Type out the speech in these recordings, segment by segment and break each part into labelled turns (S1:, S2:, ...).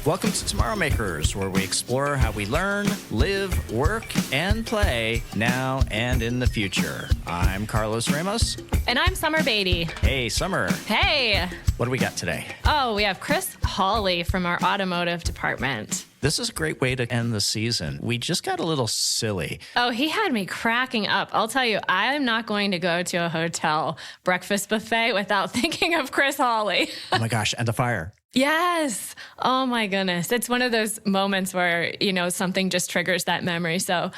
S1: Welcome to Tomorrow Makers, where we explore how we learn, live, work, and play now and in the future. I'm Carlos Ramos.
S2: And I'm Summer Beatty.
S1: Hey, Summer.
S2: Hey.
S1: What do we got today?
S2: Oh, we have Chris Hawley from our automotive department.
S1: This is a great way to end the season. We just got a little silly.
S2: Oh, he had me cracking up. I'll tell you, I'm not going to go to a hotel breakfast buffet without thinking of Chris Hawley.
S1: Oh my gosh, and the fire.
S2: Yes. Oh my goodness. It's one of those moments where, something just triggers that memory. So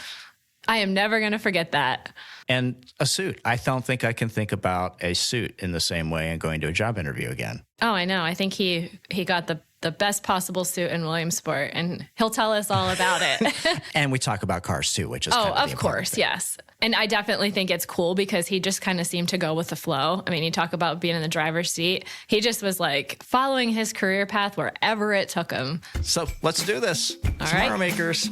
S2: I am never going to forget that.
S1: And a suit. I don't think I can think about a suit in the same way and going to a job interview again.
S2: Oh, I know. I think he got the best possible suit in Williamsport, and he'll tell us all about it.
S1: And we talk about cars too, which is kind of
S2: of course, yes. And I definitely think it's cool because he just kind of seemed to go with the flow. I mean, you talk about being in the driver's seat. He just was like following his career path wherever it took him.
S1: So let's do this.
S2: All
S1: Tomorrow
S2: right.
S1: Makers.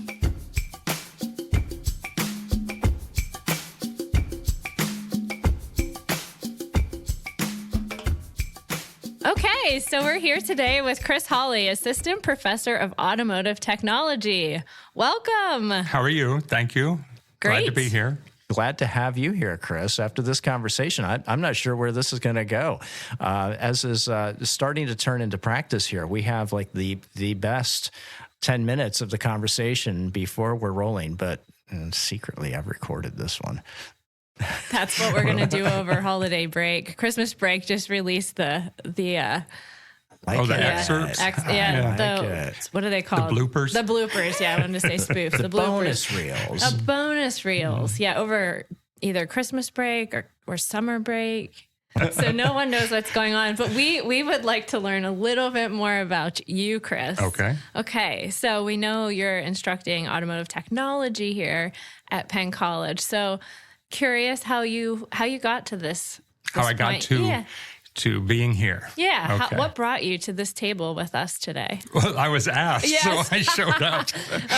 S2: Okay, so we're here today with Chris Hawley, Assistant Professor of Automotive Technology. Welcome.
S3: How are you? Thank you.
S2: Great.
S3: Glad to be here.
S1: Glad to have you here, Chris. After this conversation, I'm not sure where this is going to go. As is starting to turn into practice here, we have like the best 10 minutes of the conversation before we're rolling, but secretly I've recorded this one.
S2: That's what we're going to do over holiday break. Christmas break just released the
S3: excerpts?
S2: What are they called?
S3: The bloopers?
S2: The bloopers, yeah. I wanted to say spoof. The bloopers.
S1: Bonus reels.
S2: Bonus reels. Yeah, over either Christmas break or summer break. So no one knows what's going on. But we would like to learn a little bit more about you, Chris. Okay. So we know you're instructing automotive technology here at Penn College. So curious how you got to this
S3: How I got to being here.
S2: Yeah.
S3: Okay.
S2: What brought you to this table with us today?
S3: Well, I was asked,
S2: Yes.
S3: so I showed up.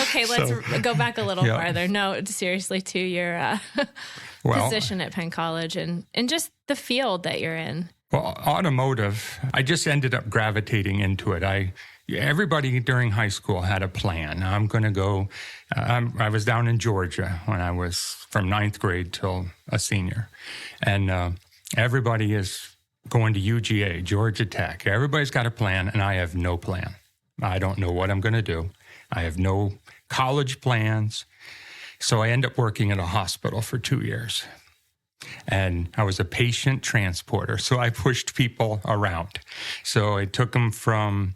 S2: Okay, let's go back a little
S3: Yeah.
S2: farther. No, seriously, to your position at Penn College and just the field that you're in.
S3: Well, automotive, I just ended up gravitating into it. Everybody during high school had a plan. I'm going to go. I was down in Georgia when I was from 9th grade till a senior. And everybody is going to UGA, Georgia Tech. Everybody's got a plan, and I have no plan. I don't know what I'm going to do. I have no college plans. So I end up working at a hospital for 2 years. And I was a patient transporter, so I pushed people around. So I took them from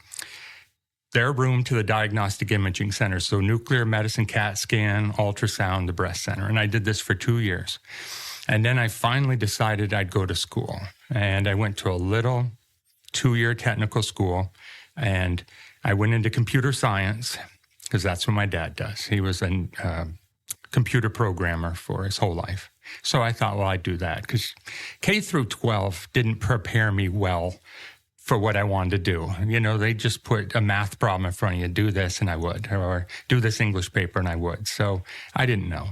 S3: their room to the diagnostic imaging center. So nuclear medicine, CAT scan, ultrasound, the breast center. And I did this for 2 years. And then I finally decided I'd go to school. And I went to a little 2-year technical school. And I went into computer science because that's what my dad does. He was a computer programmer for his whole life. So I thought, well, I'd do that because K through 12 didn't prepare me well for what I wanted to do. They just put a math problem in front of you, do this, and I would, or do this English paper, and I would. So I didn't know.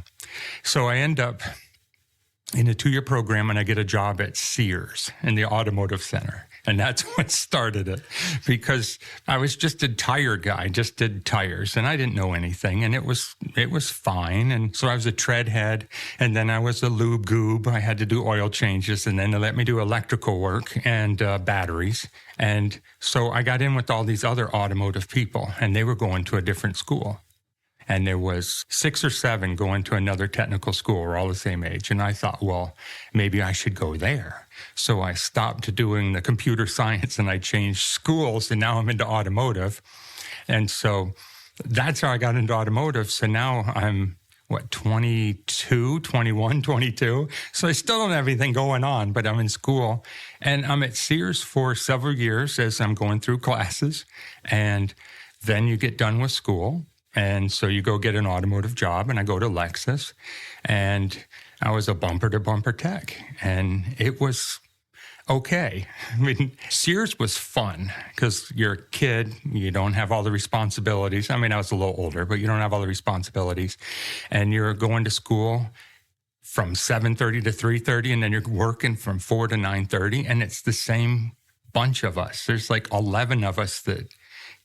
S3: So I end up in a 2-year program, and I get a job at Sears in the automotive center. And that's what started it, because I was just a tire guy, just did tires, and I didn't know anything, and it was fine. And so I was a tread head, and then I was a lube goob. I had to do oil changes, and then they let me do electrical work and batteries. And so I got in with all these other automotive people, and they were going to a different school. And there was 6 or 7 going to another technical school. We're all the same age. And I thought, well, maybe I should go there. So I stopped doing the computer science and I changed schools. And now I'm into automotive. And so that's how I got into automotive. So now I'm, 22, 21, 22. So I still don't have anything going on, but I'm in school. And I'm at Sears for several years as I'm going through classes. And then you get done with school. And so you go get an automotive job, and I go to Lexus, and I was a bumper-to-bumper tech, and it was okay. I mean, Sears was fun because you're a kid, you don't have all the responsibilities. I mean, I was a little older, but you don't have all the responsibilities, and you're going to school from 7:30 to 3:30, and then you're working from 4 to 9:30, and it's the same bunch of us. There's like 11 of us that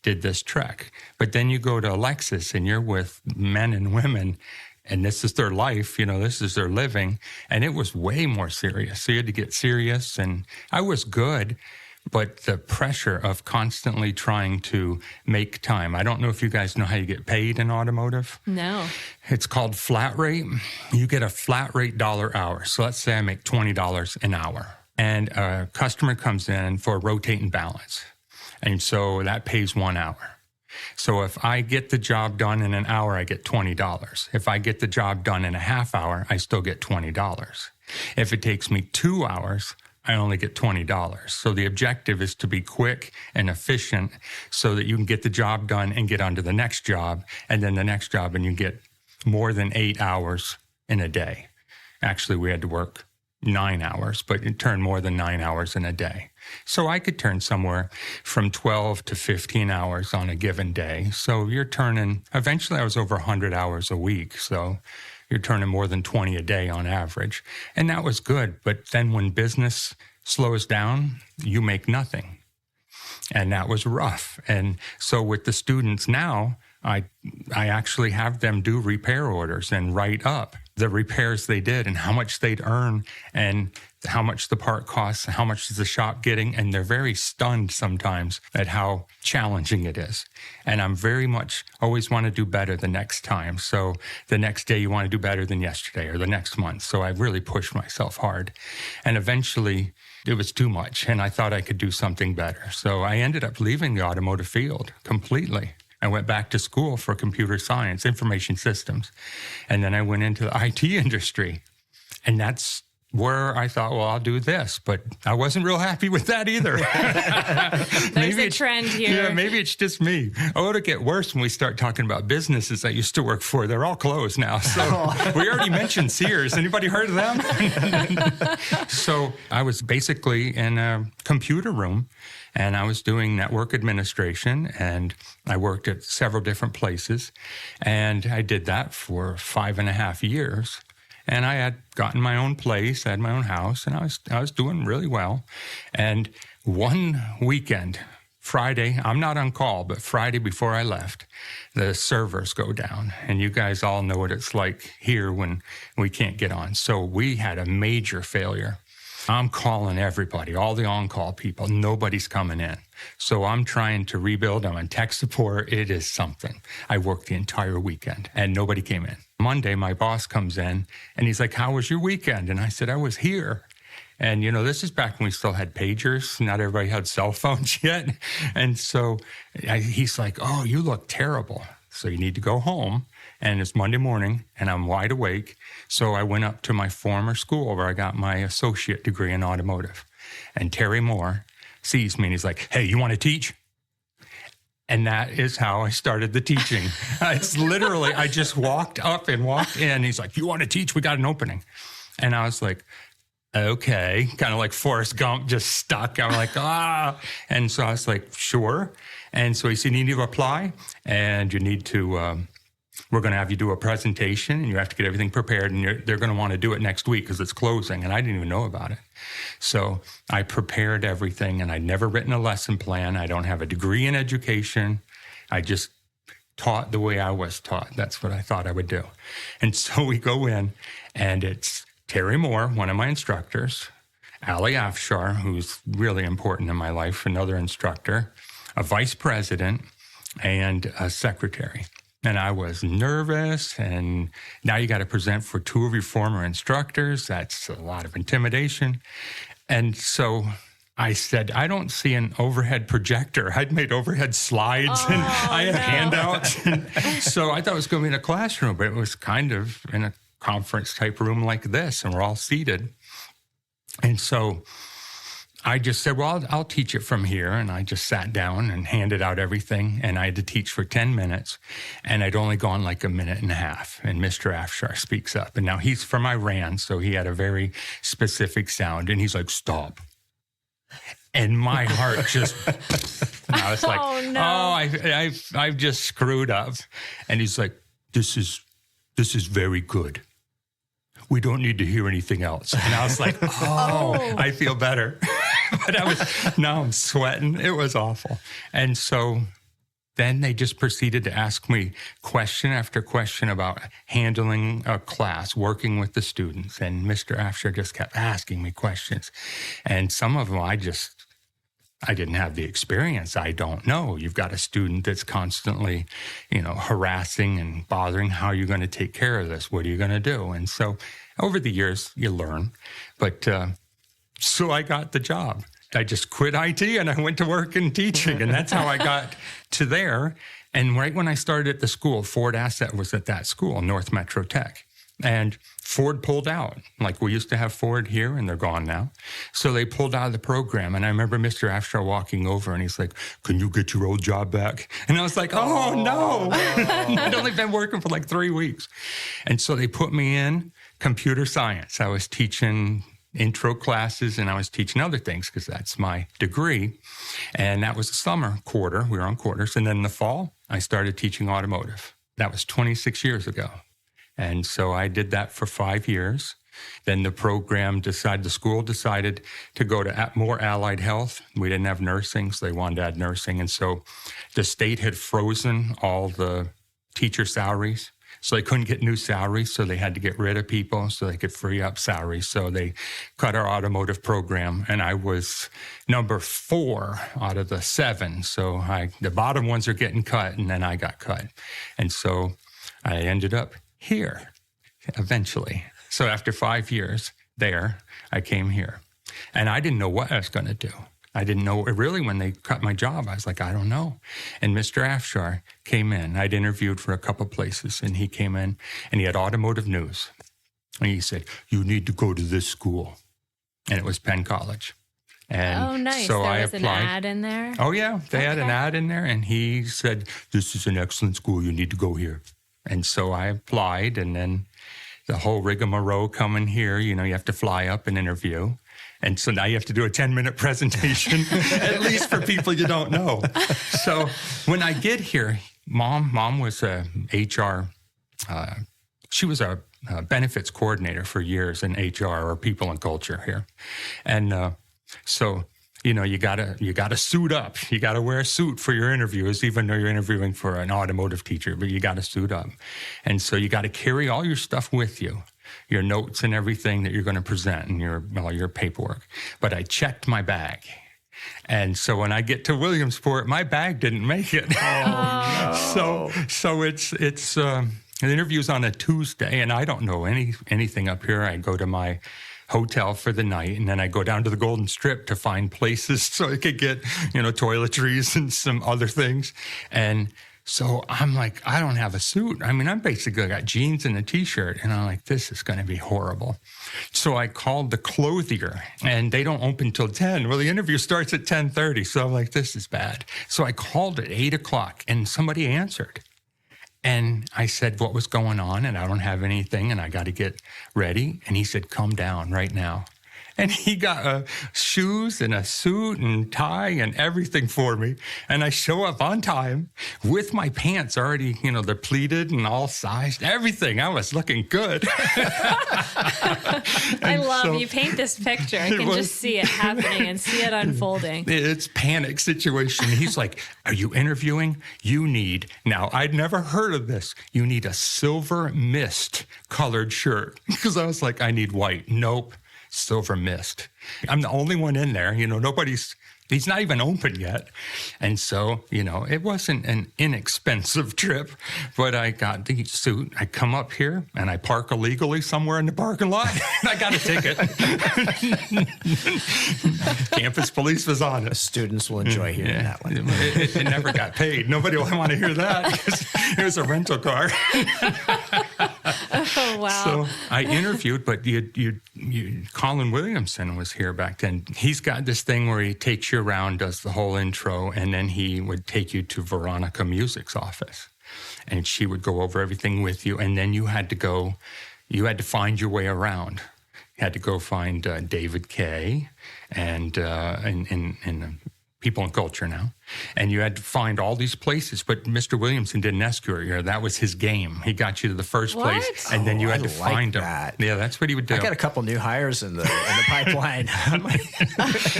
S3: did this trek. But then you go to Alexis and you're with men and women, and this is their life, this is their living. And it was way more serious. So you had to get serious, and I was good. But the pressure of constantly trying to make time. I don't know if you guys know how you get paid in automotive.
S2: No.
S3: It's called flat rate. You get a flat rate dollar hour. So let's say I make $20 an hour. And a customer comes in for a rotating balance. And so that pays 1 hour. So if I get the job done in an hour, I get $20. If I get the job done in a half hour, I still get $20. If it takes me 2 hours, I only get $20. So the objective is to be quick and efficient so that you can get the job done and get on to the next job, and then the next job, and you get more than 8 hours in a day. Actually, we had to work 9 hours, but it turned more than 9 hours in a day. So I could turn somewhere from 12 to 15 hours on a given day. So you're turning, eventually I was over 100 hours a week. So you're turning more than 20 a day on average. And that was good. But then when business slows down, you make nothing. And that was rough. And so with the students now, I actually have them do repair orders and write up the repairs they did and how much they'd earn and how much the part costs, how much is the shop getting. And they're very stunned sometimes at how challenging it is. And I'm very much always want to do better the next time. So the next day you want to do better than yesterday or the next month. So I really pushed myself hard. And eventually it was too much and I thought I could do something better. So I ended up leaving the automotive field completely. I went back to school for computer science, information systems. And then I went into the IT industry. And that's where I thought, well, I'll do this. But I wasn't real happy with that either.
S2: There's a trend here.
S3: Yeah, maybe it's just me. Oh, it'll get worse when we start talking about businesses I used to work for. They're all closed now. So we already mentioned Sears. Anybody heard of them? So I was basically in a computer room. And I was doing network administration, and I worked at several different places. And I did that for 5.5 years. And I had gotten my own place, I had my own house, and I was doing really well. And one weekend, Friday, I'm not on call, but Friday before I left, the servers go down. And you guys all know what it's like here when we can't get on. So we had a major failure. I'm calling everybody, all the on-call people. Nobody's coming in. So I'm trying to rebuild. I'm on tech support. It is something. I worked the entire weekend and nobody came in. Monday, my boss comes in and he's like, how was your weekend? And I said, I was here. And, this is back when we still had pagers. Not everybody had cell phones yet. And so he's like, oh, you look terrible. So you need to go home. And it's Monday morning, and I'm wide awake. So I went up to my former school where I got my associate degree in automotive. And Terry Moore sees me, and he's like, hey, you want to teach? And that is how I started the teaching. It's literally, I just walked up and walked in. He's like, you want to teach? We got an opening. And I was like, okay, kind of like Forrest Gump, just stuck. I'm like, ah. And so I was like, sure. And so he said, you need to apply, and you need to... we're going to have you do a presentation, and you have to get everything prepared, and they're going to want to do it next week because it's closing, and I didn't even know about it. So I prepared everything, and I'd never written a lesson plan. I don't have a degree in education. I just taught the way I was taught. That's what I thought I would do. And so we go in, and it's Terry Moore, one of my instructors, Ali Afshar, who's really important in my life, another instructor, a vice president, and a secretary. And I was nervous, and now you got to present for 2 of your former instructors. That's a lot of intimidation. And so I said, I don't see an overhead projector. I'd made overhead slides, and I had handouts. And so I thought it was going to be in a classroom, but it was kind of in a conference-type room like this, and we're all seated. And so I just said, well, I'll teach it from here. And I just sat down and handed out everything. And I had to teach for 10 minutes. And I'd only gone like a minute and a half. And Mr. Afshar speaks up. And now he's from Iran, so he had a very specific sound. And he's like, stop. And my heart just, I was like, I've just screwed up. And he's like, this is very good. We don't need to hear anything else. And I was like, I feel better. But now I'm sweating. It was awful. And so then they just proceeded to ask me question after question about handling a class, working with the students. And Mr. Afshar just kept asking me questions. And some of them I didn't have the experience. I don't know. You've got a student that's constantly, harassing and bothering. How are you going to take care of this? What are you going to do? And so over the years, you learn. But so I got the job. I just quit IT and I went to work in teaching. And that's how I got to there. And right when I started at the school, Ford Asset was at that school, North Metro Tech. And Ford pulled out. Like, we used to have Ford here, and they're gone now. So they pulled out of the program. And I remember Mr. Afshar walking over, and he's like, "Can you get your old job back?" And I was like, "Oh, no." I'd only been working for like 3 weeks. And so they put me in computer science. I was teaching intro classes, and I was teaching other things because that's my degree. And that was the summer quarter. We were on quarters. And then in the fall, I started teaching automotive. That was 26 years ago. And so I did that for 5 years. Then the school decided to go to more allied health. We didn't have nursing, so they wanted to add nursing. And so the state had frozen all the teacher salaries. So they couldn't get new salaries, so they had to get rid of people so they could free up salaries. So they cut our automotive program, and I was number 4 out of the 7. So the bottom ones are getting cut, and then I got cut. And so I ended up here eventually. So after 5 years there, I came here. And I didn't know what I was going to do. I didn't know, really, when they cut my job, I was like, I don't know. And Mr. Afshar came in. I'd interviewed for a couple places, and he came in, and he had automotive news. And he said, "You need to go to this school." And it was Penn College. And
S2: nice.
S3: So
S2: there
S3: I
S2: was
S3: applied.
S2: An ad in there?
S3: Oh, yeah. They had an ad in there, and he said, "This is an excellent school. You need to go here." And so I applied, and then the whole rigmarole coming here, you have to fly up and interview. And so now you have to do a 10-minute presentation, at least for people you don't know. So when I get here, mom was a HR, she was a benefits coordinator for years in HR, or people and culture here. And so, you gotta suit up. You gotta wear a suit for your interviews, even though you're interviewing for an automotive teacher, but you gotta suit up. And so you gotta carry all your stuff with you, your notes and everything that you're going to present, and all your paperwork. But I checked my bag. And so when I get to Williamsport, my bag didn't make it. Oh, no. So it's the interview's on a Tuesday, and I don't know anything up here. I go to my hotel for the night, and then I go down to the Golden Strip to find places so I could get, toiletries and some other things. And so I'm like, I don't have a suit. I mean, I'm basically got jeans and a T-shirt. And I'm like, this is going to be horrible. So I called the clothier, and they don't open till 10. Well, the interview starts at 10:30. So I'm like, this is bad. So I called at 8 o'clock, and somebody answered. And I said, what was going on? And I don't have anything, and I got to get ready. And he said, come down right now. And he got shoes and a suit and tie and everything for me. And I show up on time with my pants already, they're pleated and all sized, everything. I was looking good.
S2: I love you paint this picture. I can just see it happening and see it unfolding.
S3: It's panic situation. He's like, are you interviewing? Now, I'd never heard of this. You need a silver mist colored shirt. Because I was like, I need white. Nope. Silver mist. I'm the only one in there. He's not even open yet. And so, it wasn't an inexpensive trip, but I got the suit. I come up here and I park illegally somewhere in the parking lot. And I got a ticket. Campus police was on it.
S1: Students will enjoy hearing that one.
S3: It never got paid. Nobody will want to hear that because it was a rental car.
S2: Oh, wow.
S3: So I interviewed, but Colin Williamson was here back then. He's got this thing where he takes you around, does the whole intro, and then he would take you to Veronica Music's office. And she would go over everything with you, and then you had to find your way around. You had to go find David Kay and People in Culture now. And you had to find all these places. But Mr. Williamson didn't escort you. That was his game. He got you to the first place, and then you had to find
S1: that.
S3: them. Yeah, that's what he would do.
S1: I got a couple new hires in the pipeline.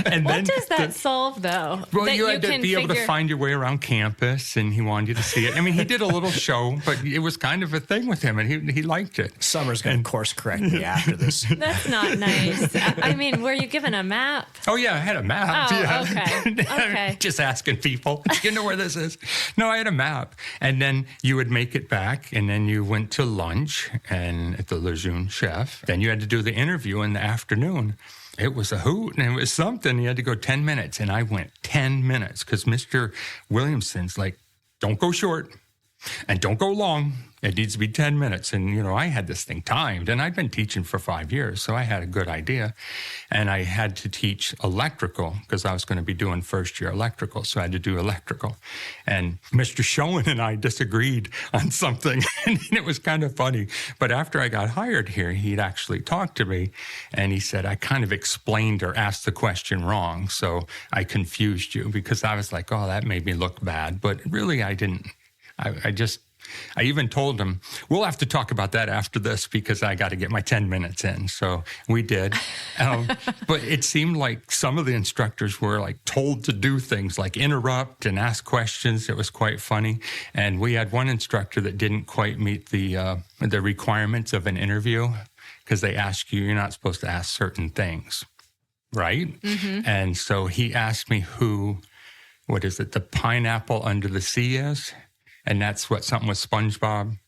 S3: And
S2: what does that solve, though?
S3: Well,
S2: that
S3: you had to be able to find your way around campus, and he wanted you to see it. I mean, he did a little show, but it was kind of a thing with him, and he liked it.
S1: Summer's going to course correct me after this.
S2: That's not nice. I mean, were you given a map?
S3: Oh, yeah, I had a map.
S2: Oh,
S3: yeah.
S2: okay.
S3: Just asking people, you know where this is? No, I had a map. And then you would make it back, and then you went to lunch and at the Lejeune Chef. Then you had to do the interview in the afternoon. It was a hoot, and it was something. You had to go 10 minutes, and I went 10 minutes because Mr. Williamson's like, don't go short. And don't go long. It needs to be 10 minutes. And, I had this thing timed, and I'd been teaching for 5 years, so I had a good idea. And I had to teach electrical because I was going to be doing first-year electrical, so I had to do electrical. And Mr. Schoen and I disagreed on something, and it was kind of funny. But after I got hired here, he'd actually talked to me, and he said, I kind of explained or asked the question wrong, so I confused you, because I was like, oh, that made me look bad. But really, I didn't. I even told him, we'll have to talk about that after this because I got to get my 10 minutes in. So we did. But it seemed like some of the instructors were like told to do things like interrupt and ask questions. It was quite funny. And we had one instructor that didn't quite meet the requirements of an interview because they ask you, you're not supposed to ask certain things, right? Mm-hmm. And so he asked me the pineapple under the sea is? And that's something with SpongeBob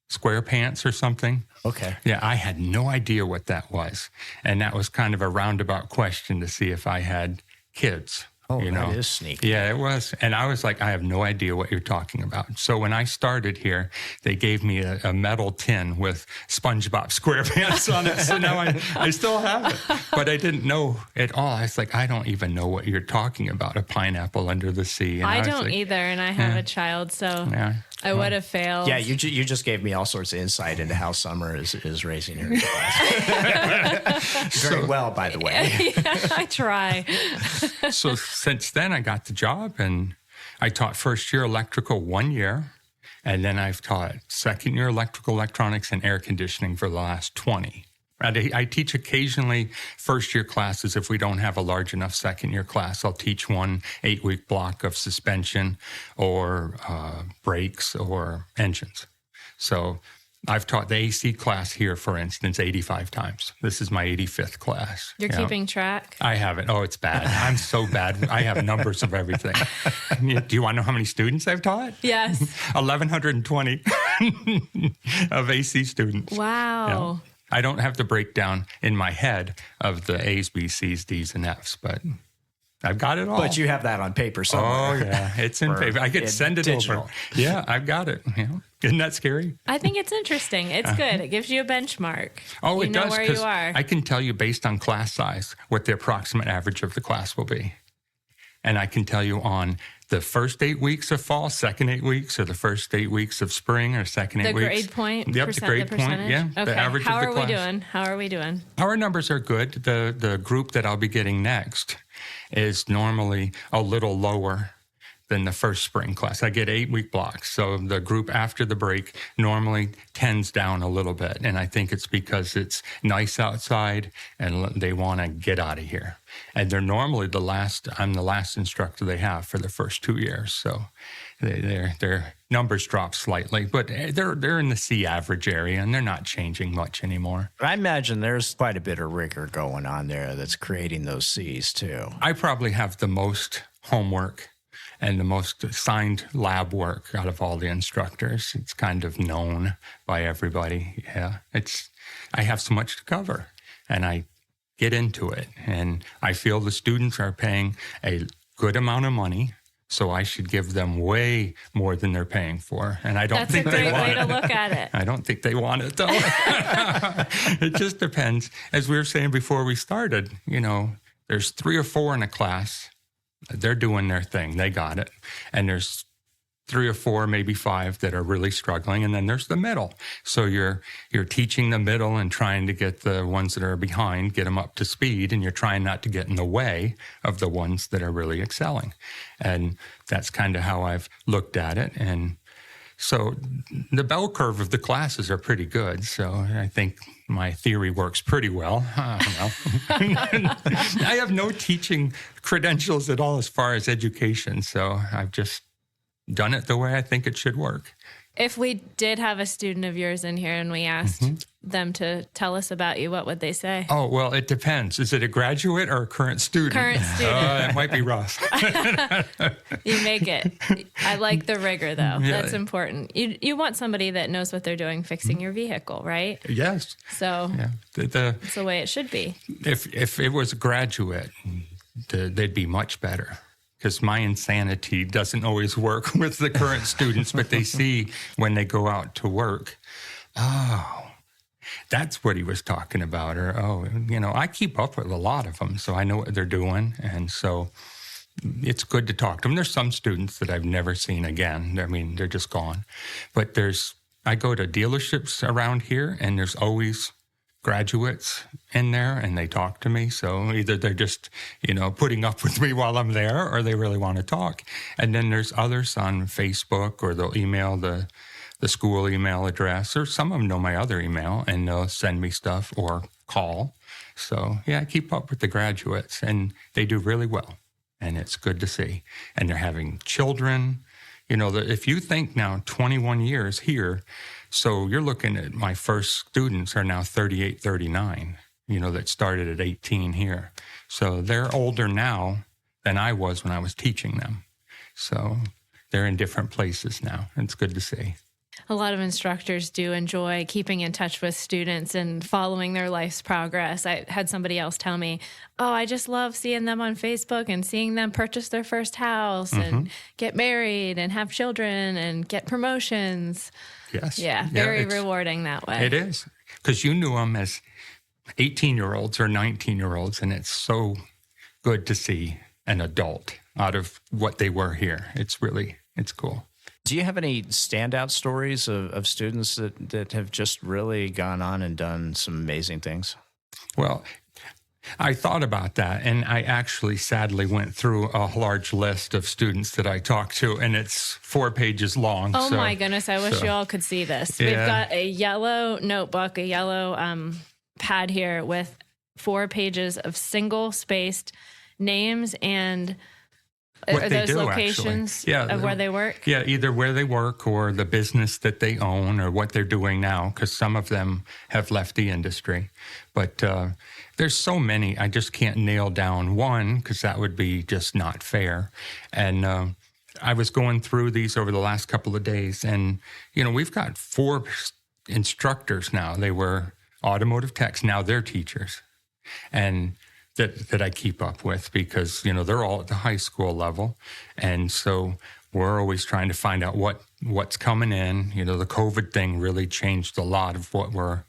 S3: SquarePants or something.
S1: Okay.
S3: Yeah, I had no idea what that was. And that was kind of a roundabout question to see if I had kids.
S1: Oh, that is sneaky.
S3: Yeah, it was. And I was like, I have no idea what you're talking about. So when I started here, they gave me a metal tin with SpongeBob SquarePants on it. So now I still have it. But I didn't know at all. I was like, I don't even know what you're talking about, a pineapple under the sea. And
S2: I don't either, and I have a child, so I would have failed.
S1: Yeah, you just gave me all sorts of insight into how Summer is raising her class. Very well, by the way.
S2: Yeah, I try.
S3: So since then, I got the job, and I taught first year electrical 1 year, and then I've taught second year electrical, electronics, and air conditioning for the last 20. I teach occasionally first-year classes if we don't have a large enough second-year class. I'll teach 1 8-week block of suspension or brakes or engines. So I've taught the AC class here, for instance, 85 times. This is my 85th class.
S2: You're keeping track?
S3: I haven't. Oh, it's bad. I'm so bad. I have numbers of everything. Do you want to know how many students I've taught?
S2: Yes.
S3: 1,120 of AC students.
S2: Wow.
S3: Yeah. I don't have the breakdown in my head of the A's, B's, C's, D's, and F's, but I've got it all.
S1: But you have that on paper somewhere.
S3: Oh, yeah. It's in paper. I could send it
S1: digital.
S3: over. Yeah, I've got it. Isn't that scary?
S2: I think it's interesting. It's good. It gives you a benchmark.
S3: Oh, it does.
S2: You know where you are.
S3: I can tell you based on class size what the approximate average of the class will be. And I can tell you on the first 8 weeks of fall, second 8 weeks, or the first 8 weeks of spring, or second 8 weeks.
S2: The grade point?
S3: Yep, the grade point. Yeah,
S2: okay.
S3: The average
S2: How
S3: of the class.
S2: How are we doing?
S3: Our numbers are good. The group that I'll be getting next is normally a little lower than the first spring class. I get 8-week blocks. So the group after the break normally tends down a little bit. And I think it's because it's nice outside and they want to get out of here. And they're normally I'm the last instructor they have for the first 2 years. So their numbers drop slightly, but they're in the C average area and they're not changing much anymore.
S1: I imagine there's quite a bit of rigor going on there that's creating those C's too.
S3: I probably have the most homework and the most assigned lab work out of all the instructors. It's kind of known by everybody. Yeah, I have so much to cover, and I get into it. And I feel the students are paying a good amount of money, so I should give them way more than they're paying for. And I don't think they want it.
S2: That's a great way to look at it.
S3: I don't think they want it, though. It just depends. As we were saying before we started, there's 3 or 4 in a class. They're doing their thing. They got it. And there's 3 or 4, maybe 5 that are really struggling, and then there's the middle. So you're teaching the middle and trying to get the ones that are behind, get them up to speed, and you're trying not to get in the way of the ones that are really excelling. And that's kind of how I've looked at it. And so the bell curve of the classes are pretty good. So I think my theory works pretty well. I don't know. I have no teaching credentials at all as far as education. So I've just done it the way I think it should work.
S2: If we did have a student of yours in here and we asked them to tell us about you, what would they say?
S3: Oh, well, it depends. Is it a graduate or a current student?
S2: Current student.
S3: It might be rough.
S2: You make it. I like the rigor, though. Yeah. That's important. You want somebody that knows what they're doing fixing your vehicle, right?
S3: Yes.
S2: So yeah. That's the way it should be.
S3: If it was a graduate, they'd be much better. Because my insanity doesn't always work with the current students, but they see when they go out to work, oh, that's what he was talking about. Or, oh, I keep up with a lot of them, so I know what they're doing. And so it's good to talk to them. There's some students that I've never seen again. I mean, they're just gone. But I go to dealerships around here, and there's always graduates in there, and they talk to me. So either they're just, putting up with me while I'm there, or they really want to talk. And then there's others on Facebook, or they'll email the school email address, or some of them know my other email, and they'll send me stuff or call. So yeah, I keep up with the graduates, and they do really well, and it's good to see. And they're having children. If you think now 21 years here, so you're looking at my first students are now 38, 39, that started at 18 here. So they're older now than I was when I was teaching them. So they're in different places now. It's good to see.
S2: A lot of instructors do enjoy keeping in touch with students and following their life's progress. I had somebody else tell me, I just love seeing them on Facebook and seeing them purchase their first house and get married and have children and get promotions.
S3: Yes.
S2: Yeah, very rewarding that way.
S3: It is, because you knew them as 18-year-olds or 19-year-olds, and it's so good to see an adult out of what they were here. It's cool.
S1: Do you have any standout stories of students that have just really gone on and done some amazing things?
S3: Well, I thought about that, and I actually sadly went through a large list of students that I talked to, and it's 4 pages long.
S2: Oh, my goodness. I wish you all could see this. Yeah. We've got a yellow notebook, a yellow pad here with 4 pages of single-spaced names and
S3: what
S2: are
S3: they
S2: those
S3: do,
S2: locations of where they work?
S3: Yeah, either where they work or the business that they own or what they're doing now, because some of them have left the industry. But there's so many, I just can't nail down one because that would be just not fair. And I was going through these over the last couple of days, and, we've got 4 instructors now. They were automotive techs, now they're teachers. And that I keep up with because, they're all at the high school level. And so we're always trying to find out what's coming in. The COVID thing really changed a lot of what we're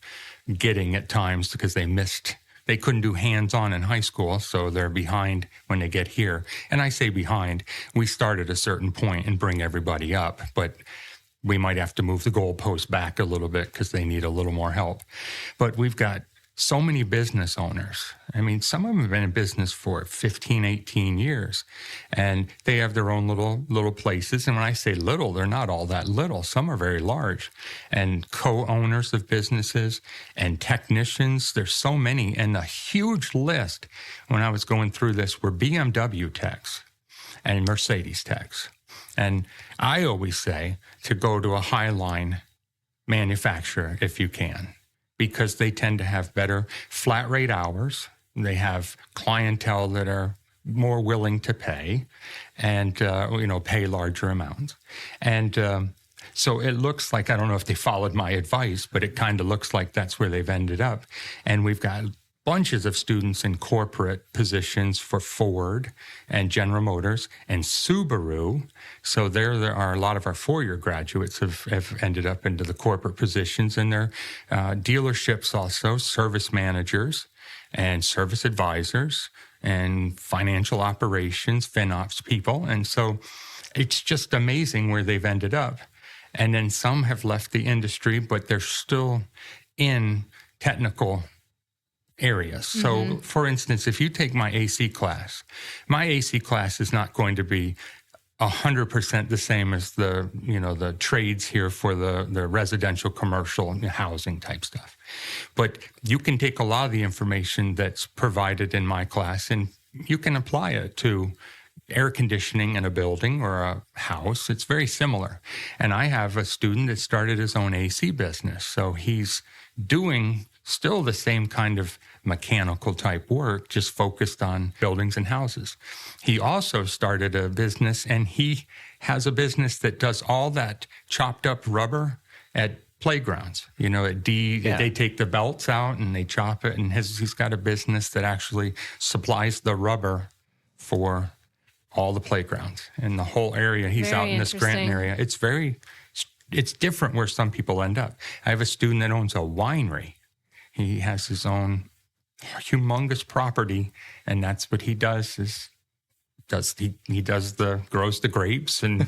S3: getting at times because they couldn't do hands-on in high school, so they're behind when they get here. And I say behind, we start at a certain point and bring everybody up, but we might have to move the goalpost back a little bit because they need a little more help. But we've got so many business owners. I mean, some of them have been in business for 15, 18 years, and they have their own little places. And when I say little, they're not all that little. Some are very large. And co-owners of businesses and technicians, there's so many. And a huge list when I was going through this were BMW techs and Mercedes techs. And I always say to go to a Highline manufacturer if you can, because they tend to have better flat rate hours. They have clientele that are more willing to pay and, pay larger amounts. And so it looks like, I don't know if they followed my advice, but it kind of looks like that's where they've ended up. And we've got bunches of students in corporate positions for Ford and General Motors and Subaru. So there are a lot of our 4-year graduates have ended up into the corporate positions, and they're dealerships also, service managers and service advisors and financial operations, FinOps people. And so it's just amazing where they've ended up. And then some have left the industry, but they're still in technical areas. So, for instance, if you take my AC class is not going to be 100% the same as the trades here for the residential, commercial, housing type stuff. But you can take a lot of the information that's provided in my class and you can apply it to air conditioning in a building or a house. It's very similar. And I have a student that started his own AC business. So he's doing still the same kind of mechanical type work, just focused on buildings and houses. He also started a business, and he has a business that does all that chopped up rubber at playgrounds. They take the belts out and they chop it, and he's got a business that actually supplies the rubber for all the playgrounds in the whole area. He's
S2: Very
S3: out in the Scranton area. It's different where some people end up. I have a student that owns a winery. He has his own humongous property, and that's what he does. He grows the grapes and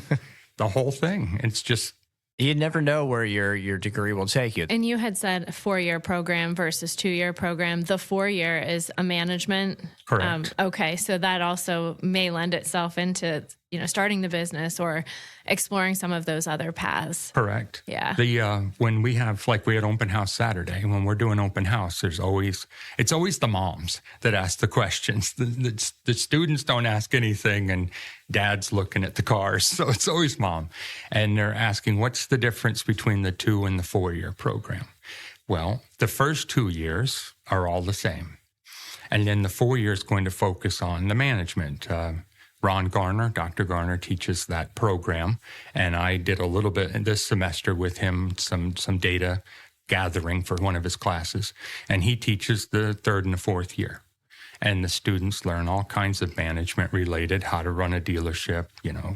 S3: the whole thing. It's just,
S1: you never know where your degree will take you.
S2: And you had said a 4-year program versus 2-year program. The 4-year is a management.
S3: Correct.
S2: Okay, so that also may lend itself into starting the business or exploring some of those other paths.
S3: Correct.
S2: Yeah.
S3: When we have, like we had open house Saturday, when we're doing open house, it's always the moms that ask the questions. The students don't ask anything, and dad's looking at the cars. So it's always mom. And they're asking, what's the difference between the 2 and the 4-year program? Well, the first 2 years are all the same. And then the 4 year is going to focus on the management. Ron Garner, Dr. Garner, teaches that program, and I did a little bit in this semester with him, some data gathering for one of his classes, and he teaches the 3rd and the 4th year. And the students learn all kinds of management related, how to run a dealership,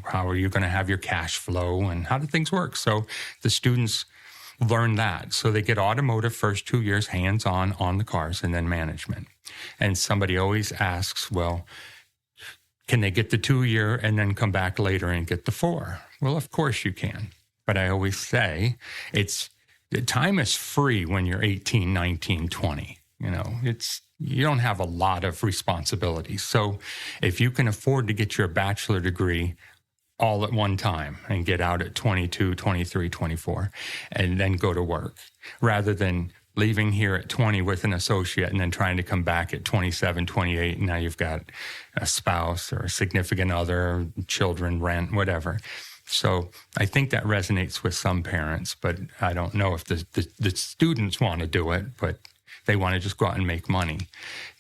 S3: how are you going to have your cash flow and how do things work. So the students learn that. So they get automotive first 2 years, hands-on on the cars, and then management. And somebody always asks, well, can they get the 2 year and then come back later and get the 4? Well, of course you can. But I always say time is free when you're 18, 19, 20. You don't have a lot of responsibilities. So if you can afford to get your bachelor degree all at one time and get out at 22, 23, 24, and then go to work, rather than leaving here at 20 with an associate and then trying to come back at 27, 28, and now you've got a spouse or a significant other, children, rent, whatever. So I think that resonates with some parents, but I don't know if the students want to do it, but they want to just go out and make money.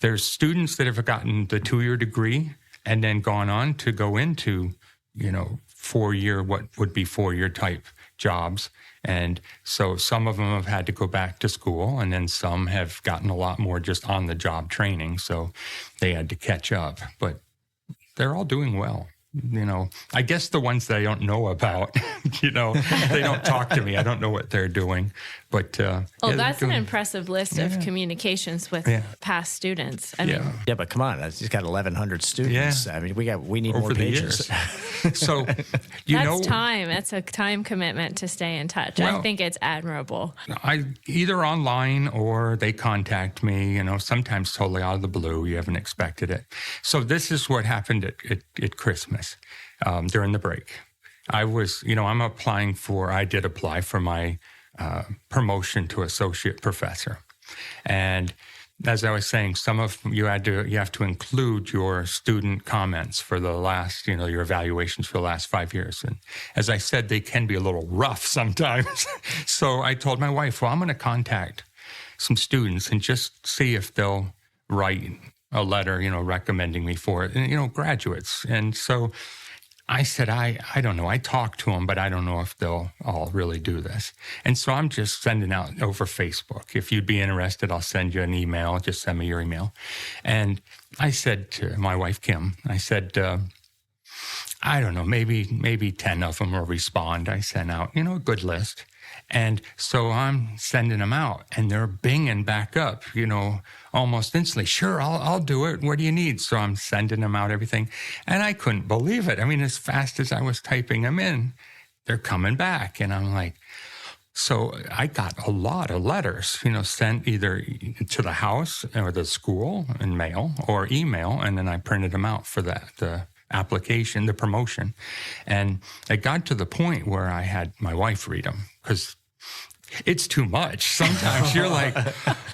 S3: There's students that have gotten the 2-year degree and then gone on to go into, 4-year, what would be 4-year type jobs. And so some of them have had to go back to school, and then some have gotten a lot more just on the job training. So they had to catch up, but they're all doing well. I guess the ones that I don't know about, they don't talk to me. I don't know what they're doing, but
S2: that's an impressive list of communications with past students. I mean,
S1: but come on, it's got 1,100 students. Yeah. I mean, we need more pages.
S3: So
S2: that's time. That's a time commitment to stay in touch. Well, I think it's admirable.
S3: I either online or they contact me. Sometimes totally out of the blue. You haven't expected it. So this is what happened at Christmas during the break. I did apply for my promotion to associate professor. And as I was saying, some of you have to include your student comments for the last, your evaluations for the last 5 years. And as I said, they can be a little rough sometimes. So I told my wife, well, I'm going to contact some students and just see if they'll write a letter, recommending me for it, and, graduates. And so I said, I don't know. I talked to them, but I don't know if they'll all really do this. And so I'm just sending out over Facebook. If you'd be interested, I'll send you an email. Just send me your email. And I said to my wife, Kim, I said, I don't know, maybe 10 of them will respond. I sent out, a good list. And so I'm sending them out and they're binging back up, almost instantly. Sure, I'll do it. What do you need? So I'm sending them out everything. And I couldn't believe it. I mean, as fast as I was typing them in, they're coming back. And I'm like, so I got a lot of letters, sent either to the house or the school in mail or email. And then I printed them out for the application, the promotion. And it got to the point where I had my wife read them because it's too much. Sometimes you're like,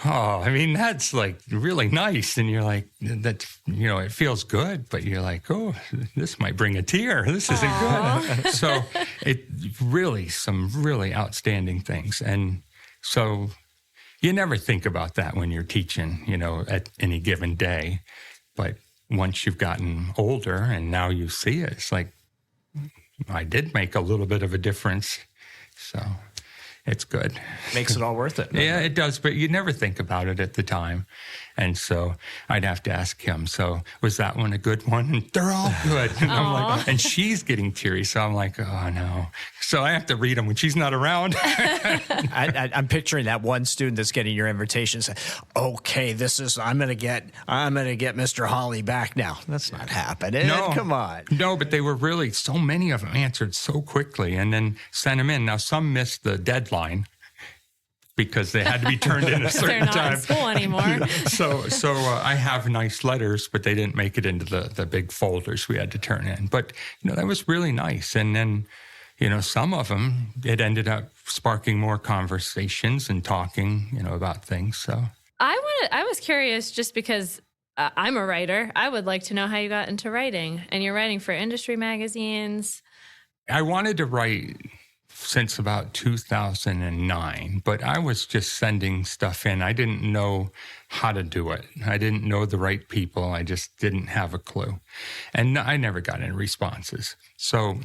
S3: that's like really nice. And you're like, that, it feels good, but you're like, oh, this might bring a tear. This isn't good. So it really, some really outstanding things. And so you never think about that when you're teaching, at any given day. But once you've gotten older and now you see it, it's like, I did make a little bit of a difference. So it's good.
S1: Makes it all worth it.
S3: Yeah, it does. But you never think about it at the time. And so I'd have to ask him, so was that one a good one? And they're all good. And I'm like, and she's getting teary. So I'm like, oh no. So I have to read them when she's not around.
S1: I'm picturing that one student that's getting your invitation saying, okay, I'm going to get Mr. Holly back now. That's not happening. No, come on.
S3: No, but they were really, so many of them answered so quickly and then sent them in. Now some missed the deadline because they had to be turned in a certain time.
S2: They're not in school anymore.
S3: So I have nice letters, but they didn't make it into the big folders we had to turn in. But, that was really nice. And then, some of them, it ended up sparking more conversations and talking, about things. So
S2: I was curious just because I'm a writer. I would like to know how you got into writing. And you're writing for industry magazines.
S3: I wanted to write since about 2009, but I was just sending stuff in. I didn't know how to do it. I didn't know the right people. I just didn't have a clue. And I never got any responses. So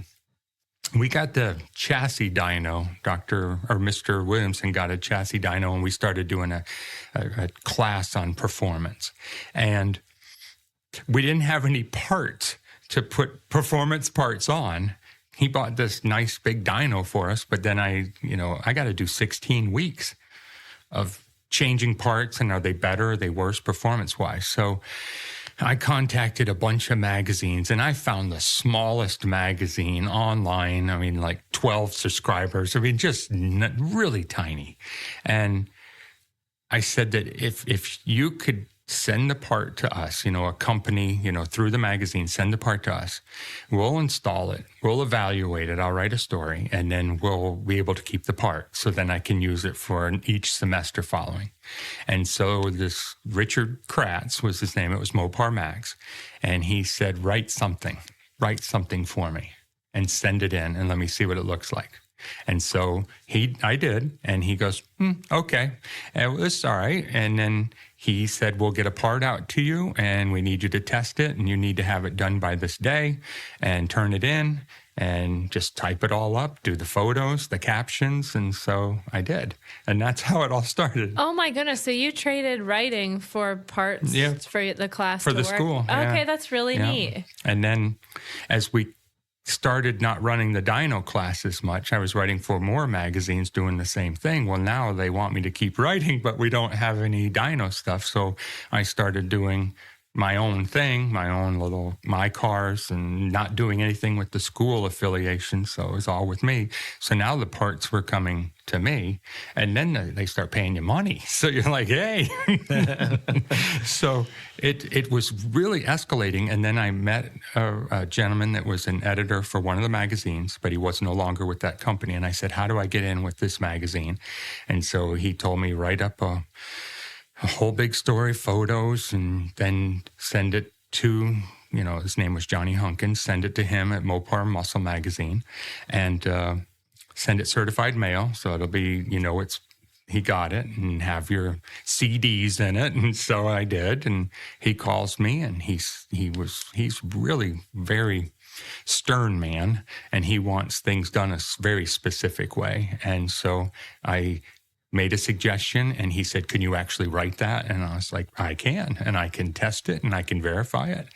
S3: we got the chassis dyno. Mr. Williamson got a chassis dyno, and we started doing a class on performance. And we didn't have any parts to put performance parts on. He bought this nice big dyno for us, but then I got to do 16 weeks of changing parts and are they better, are they worse performance-wise? So I contacted a bunch of magazines and I found the smallest magazine online. Like 12 subscribers. Just really tiny. And I said that if you could send the part to us, a company, through the magazine, send the part to us. We'll install it. We'll evaluate it. I'll write a story, and then we'll be able to keep the part. So then I can use it for each semester following. And so this Richard Kratz was his name. It was Mopar Mags. And he said, write something for me and send it in and let me see what it looks like. And so I did, and he goes, okay, it was all right. And then he said, we'll get a part out to you, and we need you to test it, and you need to have it done by this day, and turn it in, and just type it all up, do the photos, the captions, and so I did. And that's how it all started.
S2: Oh my goodness, so you traded writing for parts for the class
S3: for
S2: to
S3: the
S2: work?
S3: school.
S2: Okay, that's really neat.
S3: And then as we started not running the dyno class as much, I was writing for more magazines doing the same thing. Well, now they want me to keep writing, but we don't have any dyno stuff. So I started doing my own thing, my own little my cars, and not doing anything with the school affiliation. So it was all with me. So now the parts were coming to me, and then they start paying you money. So you're like, hey. So it was really escalating. And then I met a gentleman that was an editor for one of the magazines, but he was no longer with that company. And I said, how do I get in with this magazine? And so he told me, write up a whole big story, photos, and then send it to, his name was Johnny Hunkins, send it to him at Mopar Muscle Magazine, and send it certified mail. So it'll be, he got it, and have your CDs in it. And so I did. And he calls me, and he's really very stern man, and he wants things done a very specific way. And so I made a suggestion, and he said, can you actually write that? And I was like, I can, and I can test it, and I can verify it.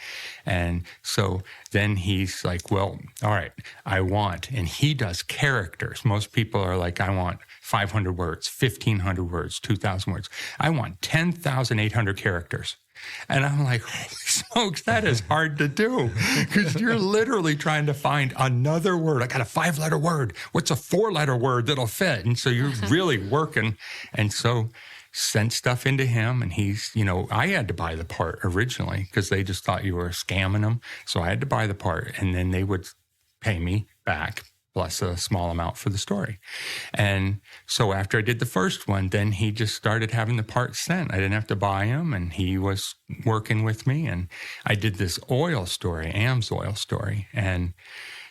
S3: And so then he's like, well, all right, I want, and he does characters. Most people are like, I want 500 words, 1,500 words, 2,000 words. I want 10,800 characters. And I'm like, holy smokes, that is hard to do, because you're literally trying to find another word. I got a 5-letter word. What's a 4-letter word that'll fit? And so you're really working. And so sent stuff into him, and he's, I had to buy the part originally because they just thought you were scamming them. So I had to buy the part, and then they would pay me back plus a small amount for the story. And so after I did the first one, then he just started having the parts sent. I didn't have to buy them, and he was working with me. And I did this oil story, AMSOIL story, and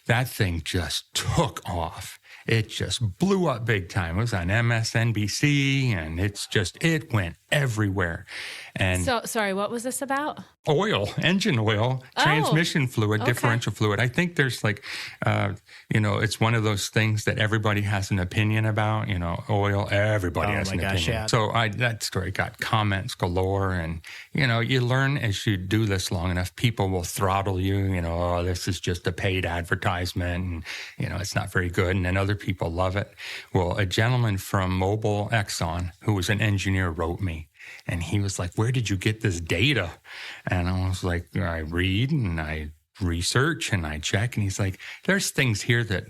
S3: that thing just took off. It just blew up big time. It was on MSNBC, and it went everywhere. And
S2: so, sorry, what was this about?
S3: Oil, engine oil, transmission fluid, differential fluid. I think there's it's one of those things that everybody has an opinion about. Oil, everybody has an opinion. Yeah. So that story got comments galore, and you learn as you do this long enough, people will throttle you. This is just a paid advertisement, and it's not very good. And then other people love it. Well, a gentleman from Mobil Exxon, who was an engineer, wrote me. And he was like, where did you get this data? And I was like, I read and I research and I check. And he's like, there's things here that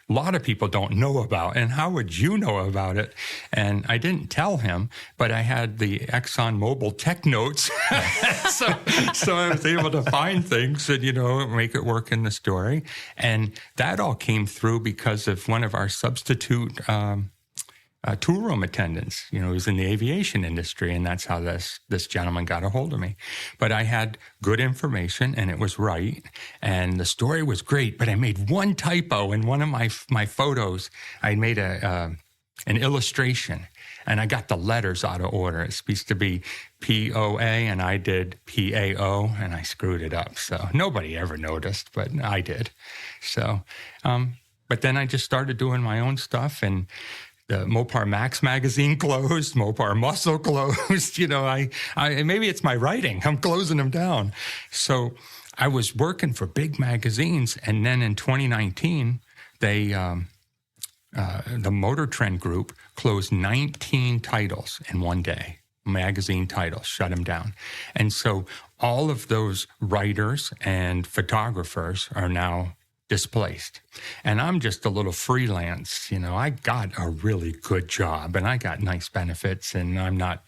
S3: a lot of people don't know about. And how would you know about it? And I didn't tell him, but I had the Exxon Mobil tech notes. so I was able to find things that, make it work in the story. And that all came through because of one of our substitute tool room attendants. He was in the aviation industry, and that's how this gentleman got a hold of me. But I had good information, and it was right, and the story was great. But I made one typo in one of my photos. I made an illustration, and I got the letters out of order. It's supposed to be POA, and I did PAO, and I screwed it up. So nobody ever noticed, but I did. So, but then I just started doing my own stuff, and the Mopar Max magazine closed, Mopar Muscle closed. I maybe it's my writing. I'm closing them down. So I was working for big magazines, and then in 2019, the Motor Trend Group closed 19 titles in one day. Magazine titles, shut them down. And so all of those writers and photographers are now displaced. And I'm just a little freelance. I got a really good job, and I got nice benefits, and I'm not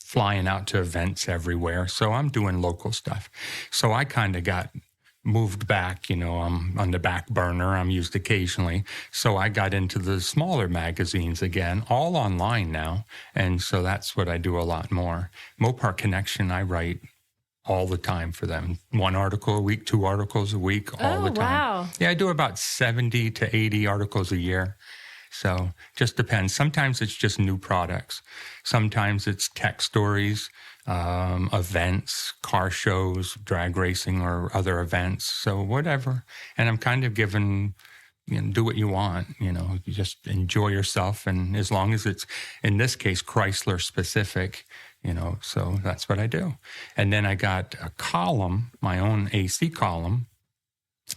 S3: flying out to events everywhere. So I'm doing local stuff. So I kind of got moved back, I'm on the back burner. I'm used occasionally. So I got into the smaller magazines again, all online now. And so that's what I do a lot more. Mopar Connection, I write all the time for them. 1 article a week, 2 articles a week, all the time. Wow. Yeah, I do about 70 to 80 articles a year. So just depends. Sometimes it's just new products. Sometimes it's tech stories, events, car shows, drag racing, or other events. So whatever. And I'm kind of given, do what you want, you just enjoy yourself. And as long as it's, in this case, Chrysler specific, so that's what I do. And then I got a column, my own AC column,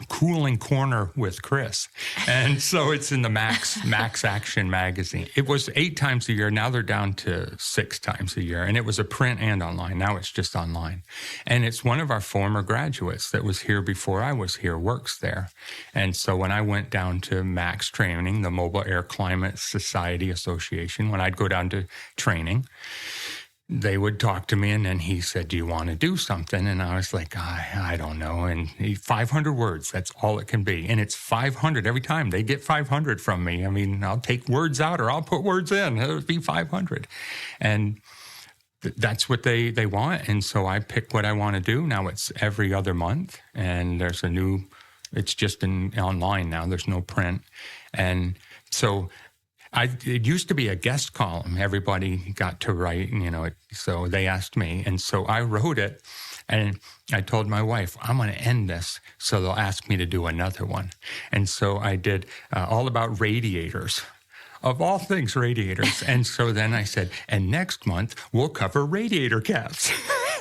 S3: Cooling Corner with Chris. And so it's in the Max Action magazine. It was 8 times a year. Now they're down to 6 times a year. And it was a print and online. Now it's just online. And it's one of our former graduates that was here before I was here, works there. And so when I went down to Max training, the Mobile Air Climate Society Association, when I'd go down to training, they would talk to me, and then he said, do you want to do something? And I was like, I don't know. And 500 words, that's all it can be. And it's 500 every time. They get 500 from me. I mean, I'll take words out or I'll put words in. It would be 500. And that's what they want. And so I pick what I want to do. Now it's every other month, and there's it's just online now. There's no print. And so it used to be a guest column. Everybody got to write, so they asked me. And so I wrote it, and I told my wife, I'm going to end this, so they'll ask me to do another one. And so I did all about radiators, of all things, radiators. And so then I said, and next month we'll cover radiator caps.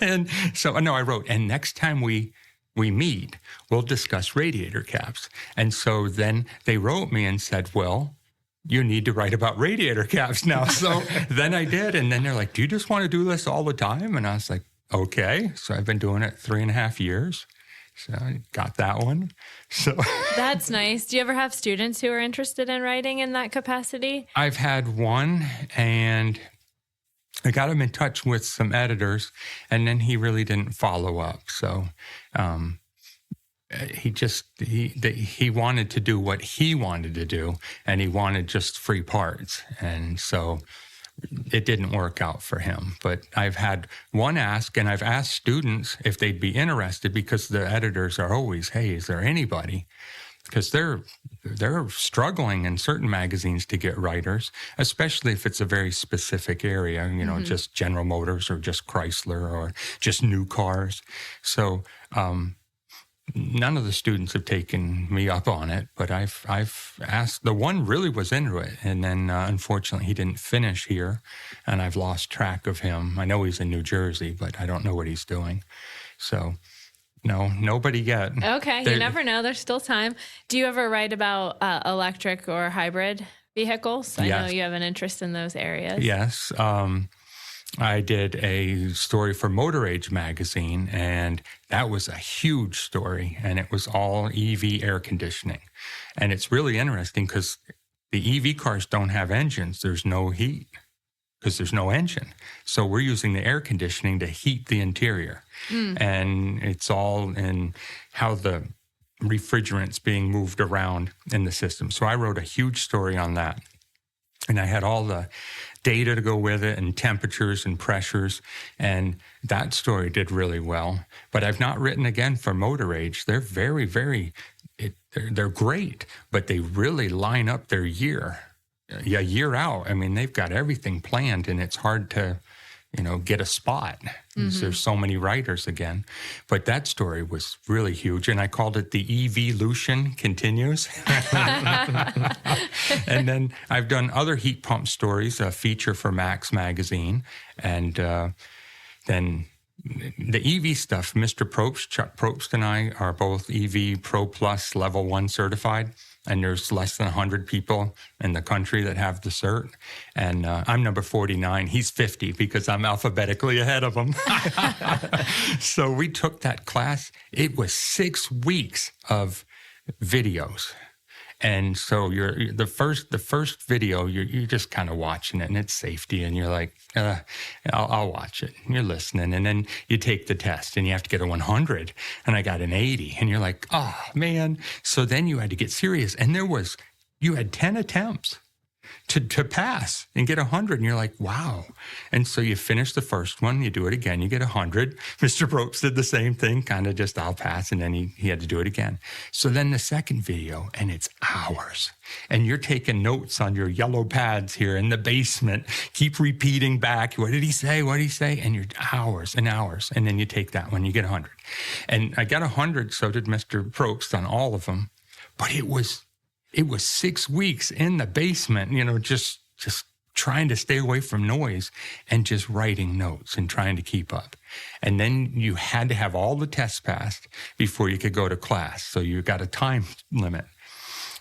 S3: And so, no, I wrote, and next time we meet, we'll discuss radiator caps. And so then they wrote me and said, well, you need to write about radiator caps now. So then I did. And then they're like, do you just want to do this all the time? And I was like, okay. So I've been doing it 3.5 years. So I got that one. So
S2: that's nice. Do you ever have students who are interested in writing in that capacity?
S3: I've had one, and I got him in touch with some editors, and then he really didn't follow up. So he wanted to do what he wanted to do, and he wanted just free parts. And so it didn't work out for him. But I've had one ask, and I've asked students if they'd be interested, because the editors are always, hey, is there anybody? Because they're struggling in certain magazines to get writers, especially if it's a very specific area, just General Motors or just Chrysler or just new cars. So none of the students have taken me up on it, but I've asked. The one really was into it, and then unfortunately he didn't finish here, and I've lost track of him. I know he's in New Jersey, but I don't know what he's doing. So no, nobody yet.
S2: Okay, you never know. There's still time. Do you ever write about electric or hybrid vehicles? I know you have an interest in those areas.
S3: Yes. I did a story for Motor Age magazine, and that was a huge story, and it was all EV air conditioning. And it's really interesting because the EV cars don't have engines. There's no heat because there's no engine. So we're using the air conditioning to heat the interior. And it's all in how the refrigerant's being moved around in the system. So I wrote a huge story on that. And I had all the data to go with it, and temperatures and pressures. And that story did really well. But I've not written again for Motor Age. They're very, they're great, but they really line up their year out. I mean, they've got everything planned, and it's hard to, get a spot. There's so many writers again. But that story was really huge, and I called it The EV-lution Continues. And then I've done other heat pump stories, a feature for Max Magazine, and then the EV stuff. Mr. Probst, Chuck Probst, and I are both EV Pro Plus Level 1 certified. And there's less than 100 people in the country that have the cert. And I'm number 49. He's 50 because I'm alphabetically ahead of him. So we took that class. It was 6 weeks of videos. And so the first video, you're just kind of watching it, and it's safety, and you're like, I'll watch it. And you're listening, and then you take the test, and you have to get a 100, and I got an 80, and you're like, oh man. So then you had to get serious, and you had 10 attempts to pass and get 100, and you're like, wow. And so you finish the first one, you do it again, you get 100. Mr. Probst did the same thing, kind of just I'll pass, and then he had to do it again. So then the second video, and it's hours, and you're taking notes on your yellow pads here in the basement, keep repeating back, what did he say, and you're hours and hours, and then you take that one, you get 100. And I got 100, so did Mr. Probst on all of them, but it was 6 weeks in the basement, just trying to stay away from noise and just writing notes and trying to keep up. And then you had to have all the tests passed before you could go to class. So you got a time limit.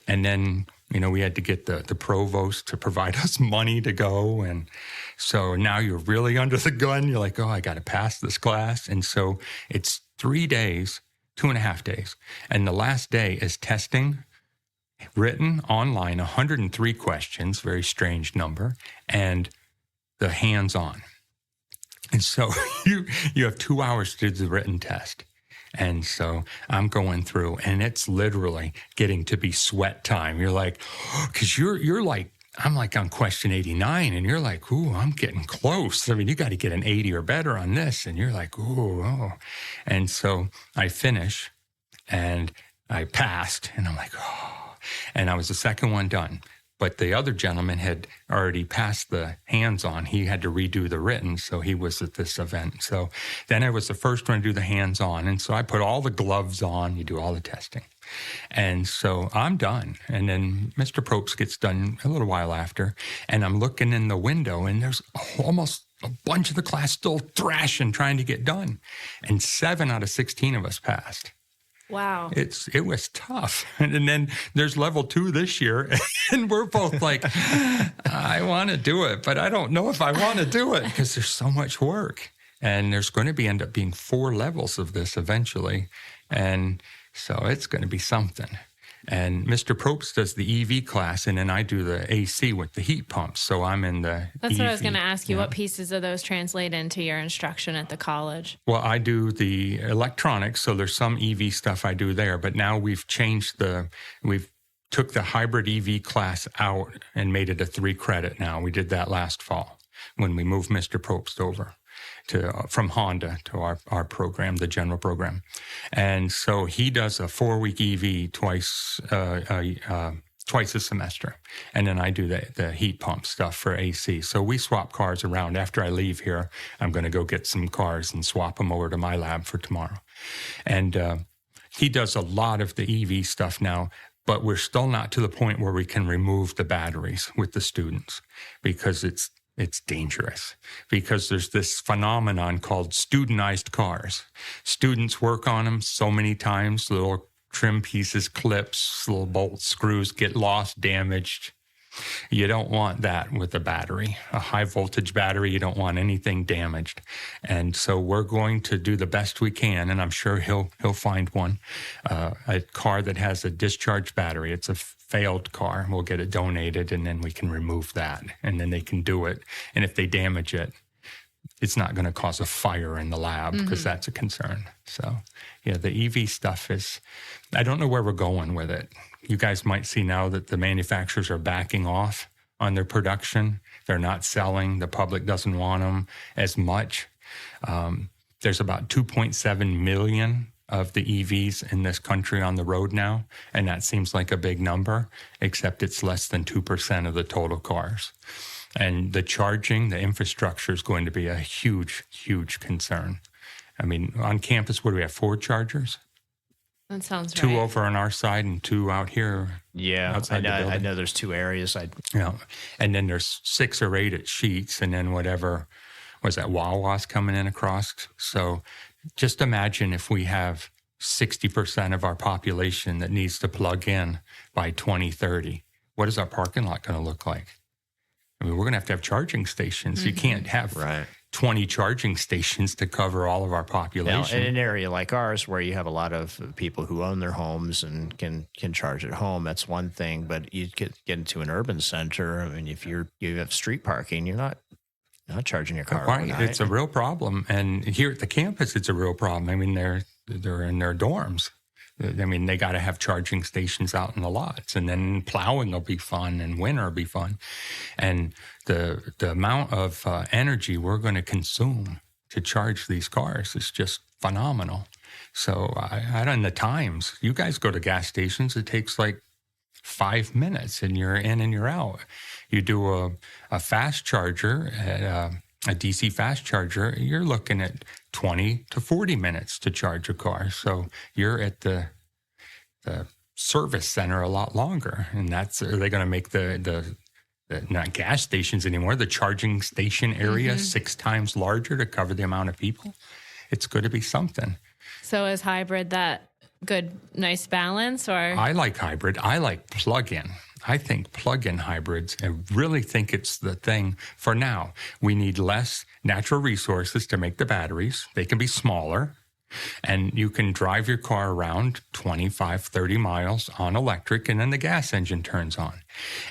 S3: And then, we had to get the provost to provide us money to go. And so now you're really under the gun. You're like, oh, I got to pass this class. And so it's 3 days, 2.5 days. And the last day is testing. Written online, 103 questions, very strange number, and the hands-on. And so you have 2 hours to do the written test. And so I'm going through, and it's literally getting to be sweat time. You're like, because you're like, I'm like on question 89, and you're like, ooh, I'm getting close. I mean, you got to get an 80 or better on this. And you're like, ooh, oh. And so I finish, and I passed, and I'm like, oh. And I was the second one done. But the other gentleman had already passed the hands-on. He had to redo the written, so he was at this event. So then I was the first one to do the hands-on. And so I put all the gloves on. You do all the testing. And so I'm done. And then Mr. Probst gets done a little while after. And I'm looking in the window, and there's almost a bunch of the class still thrashing, trying to get done. And 7 out of 16 of us passed.
S2: Wow.
S3: It was tough. And then there's level 2 this year, and we're both like, I want to do it, but I don't know if I want to do it because there's so much work. And there's going to end up being 4 levels of this eventually. And so it's going to be something. And Mr. Probst does the EV class, and then I do the AC with the heat pumps. So I'm in the
S2: That's
S3: EV,
S2: what I was going to ask you. What pieces of those translate into your instruction at the college?
S3: Well, I do the electronics, so there's some EV stuff I do there. But now we've changed we've took the hybrid EV class out and made it a 3-credit now. We did that last fall when we moved Mr. Probst over from Honda to our program, the general program. And so he does a 4-week EV twice a semester. And then I do the heat pump stuff for AC. So we swap cars around. After I leave here, I'm going to go get some cars and swap them over to my lab for tomorrow. And he does a lot of the EV stuff now, but we're still not to the point where we can remove the batteries with the students because it's dangerous, because there's this phenomenon called studentized cars. Students work on them so many times, little trim pieces, clips, little bolts, screws get lost, damaged. You don't want that with a battery, a high voltage battery. You don't want anything damaged. And so we're going to do the best we can, and I'm sure he'll find one, a car that has a discharged battery. It's a failed car. We'll get it donated, and then we can remove that, and then they can do it. And if they damage it, it's not going to cause a fire in the lab because that's a concern. So, yeah, the EV stuff I don't know where we're going with it. You guys might see now that the manufacturers are backing off on their production. They're not selling. The public doesn't want them as much. There's about 2.7 million of the EVs in this country on the road now, and that seems like a big number, except it's less than 2% of the total cars. And the charging, the infrastructure is going to be a huge, huge concern. I mean, on campus, what do we have, 4 chargers?
S2: That sounds right.
S3: 2 over on our side and 2 out here.
S1: Yeah, I know there's 2 areas.
S3: Yeah, and then there's 6 or 8 at Sheetz, and then whatever, was that Wawa's coming in across? So just imagine if we have 60% of our population that needs to plug in by 2030. What is our parking lot going to look like? I mean, we're going to have charging stations. You can't have 20 charging stations to cover all of our population.
S1: Now, in an area like ours where you have a lot of people who own their homes and can charge at home, that's one thing. But you get into an urban center. I mean, if you have street parking, you're not charging your car.
S3: Right. It's a real problem. And here at the campus, it's a real problem. I mean, they're in their dorms. I mean, they got to have charging stations out in the lots, and then plowing will be fun, and winter will be fun. And the amount of energy we're going to consume to charge these cars is just phenomenal. So I don't know the times. You guys go to gas stations, it takes like 5 minutes, and you're in and you're out. You do a fast charger, a DC fast charger, you're looking at 20 to 40 minutes to charge a car. So you're at the service center a lot longer. And are they going to make the not gas stations anymore, the charging station area 6 times larger to cover the amount of people? It's going to be something.
S2: So is hybrid that good, nice balance? Or
S3: I like hybrid. I like plug-in. I think plug-in hybrids, I really think it's the thing for now. We need less natural resources to make the batteries. They can be smaller, and you can drive your car around 25, 30 miles on electric, and then the gas engine turns on.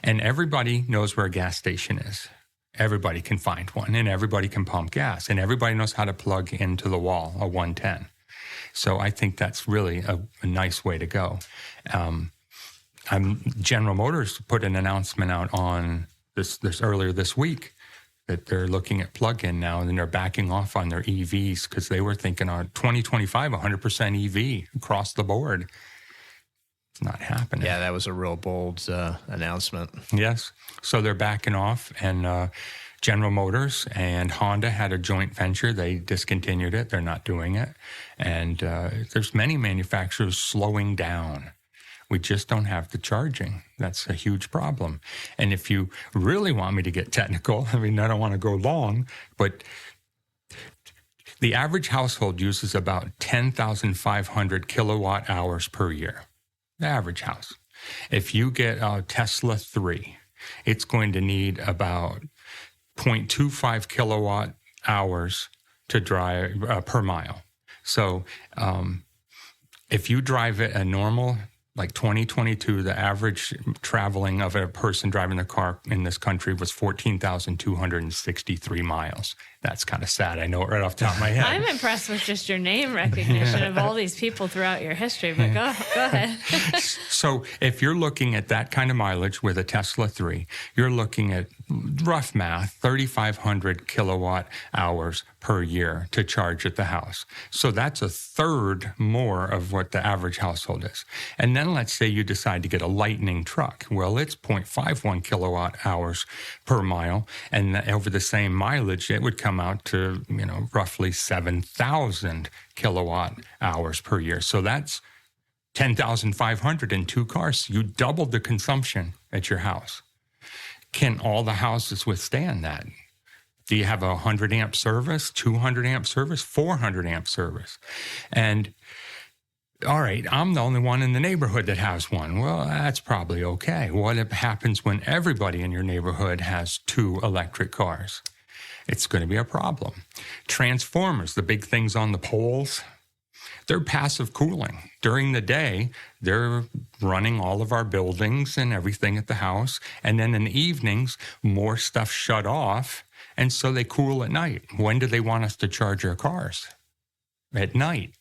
S3: And everybody knows where a gas station is. Everybody can find one, and everybody can pump gas, and everybody knows how to plug into the wall, a 110. So I think that's really a nice way to go. General Motors put an announcement out on this earlier this week that they're looking at plug-in now, and they're backing off on their EVs because they were thinking on 2025, 100% EV across the board. It's not happening.
S1: Yeah, that was a real bold announcement.
S3: Yes. So they're backing off, and General Motors and Honda had a joint venture. They discontinued it. They're not doing it. And there's many manufacturers slowing down. We just don't have the charging. That's a huge problem. And if you really want me to get technical, I mean, I don't want to go long, but the average household uses about 10,500 kilowatt hours per year. The average house. If you get a Tesla 3, it's going to need about 0.25 kilowatt hours to drive per mile. So if you drive it a normal, like 2022, the average traveling of a person driving their car in this country was 14,263 miles. That's kind of sad. I know it right off the top of my head.
S2: I'm impressed with just your name recognition of all these people throughout your history, but go ahead.
S3: So if you're looking at that kind of mileage with a Tesla 3, you're looking at, rough math, 3,500 kilowatt hours per year to charge at the house. So that's a third more of what the average household is. And then let's say you decide to get a Lightning truck. Well, it's 0.51 kilowatt hours per mile. And over the same mileage, it would come out to, roughly 7,000 kilowatt hours per year. So that's 10,500 in 2 cars. You doubled the consumption at your house. Can all the houses withstand that? Do you have a 100 amp service, 200 amp service, 400 amp service? And all right, I'm the only one in the neighborhood that has one. Well, that's probably okay. What happens when everybody in your neighborhood has 2 electric cars? It's going to be a problem. Transformers, the big things on the poles, they're passive cooling. During the day, they're running all of our buildings and everything at the house. And then in the evenings, more stuff shut off. And so they cool at night. When do they want us to charge our cars? At night,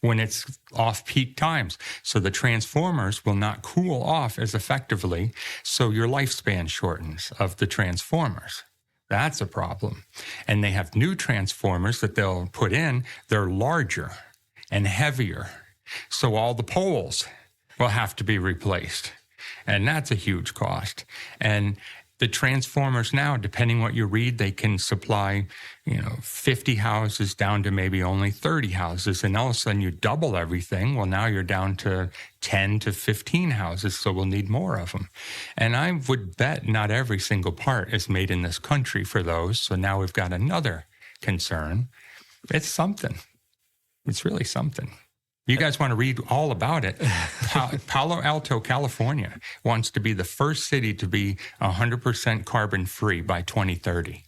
S3: when it's off-peak times. So the transformers will not cool off as effectively. So your lifespan shortens of the transformers. That's a problem. And they have new transformers that they'll put in. They're larger and heavier. So all the poles will have to be replaced. And that's a huge cost. And the transformers now, depending what you read, they can supply, 50 houses down to maybe only 30 houses. And all of a sudden you double everything. Well, now you're down to 10 to 15 houses, so we'll need more of them. And I would bet not every single part is made in this country for those. So now we've got another concern. It's something. It's really something. You guys want to read all about it. Palo Alto, California wants to be the first city to be 100% carbon free by 2030.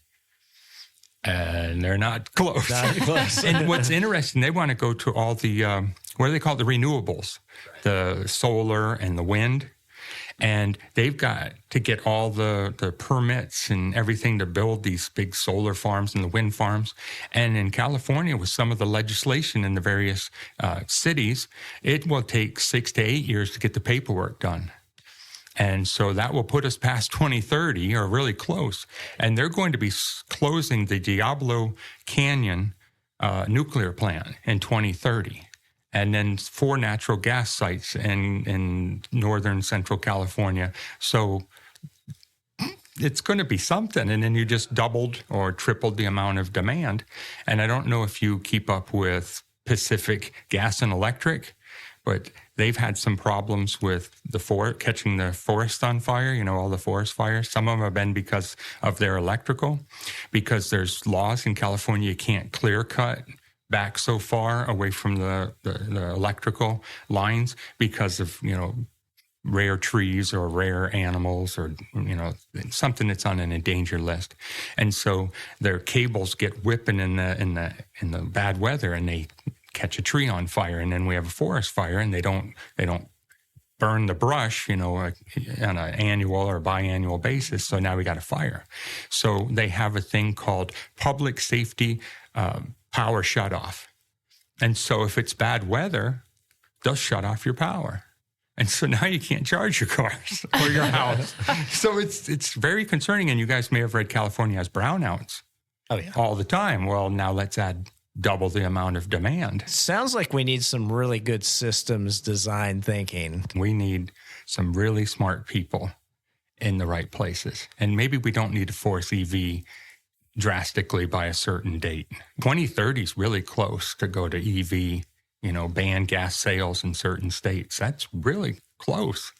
S3: And they're not close.
S1: Not close.
S3: And what's interesting, they want to go to all the, what do they call it? The renewables, the solar and the wind. And they've got to get all the permits and everything to build these big solar farms and the wind farms. And in California, with some of the legislation in the various cities, it will take 6 to 8 years to get the paperwork done. And so that will put us past 2030 or really close. And they're going to be closing the Diablo Canyon nuclear plant in 2030. And then 4 natural gas sites in northern central California. So it's going to be something. And then you just doubled or tripled the amount of demand. And I don't know if you keep up with Pacific Gas and Electric, but they've had some problems with catching the forest on fire, all the forest fires. Some of them have been because of their electrical, because there's laws in California you can't clear cut back so far away from the electrical lines because of, rare trees or rare animals or, something that's on an endangered list. And so their cables get whipping in the bad weather and they catch a tree on fire. And then we have a forest fire and they don't burn the brush, on an annual or biannual basis. So now we got a fire. So they have a thing called public safety power shutoff. And so if it's bad weather, they'll shut off your power. And so now you can't charge your cars or your house. So it's very concerning. And you guys may have read California has brownouts all the time. Well, now let's add double the amount of demand.
S1: Sounds like we need some really good systems design thinking.
S3: We need some really smart people in the right places. And maybe we don't need to force EV drastically by a certain date. 2030 is really close to go to EV, ban gas sales in certain states. That's really close.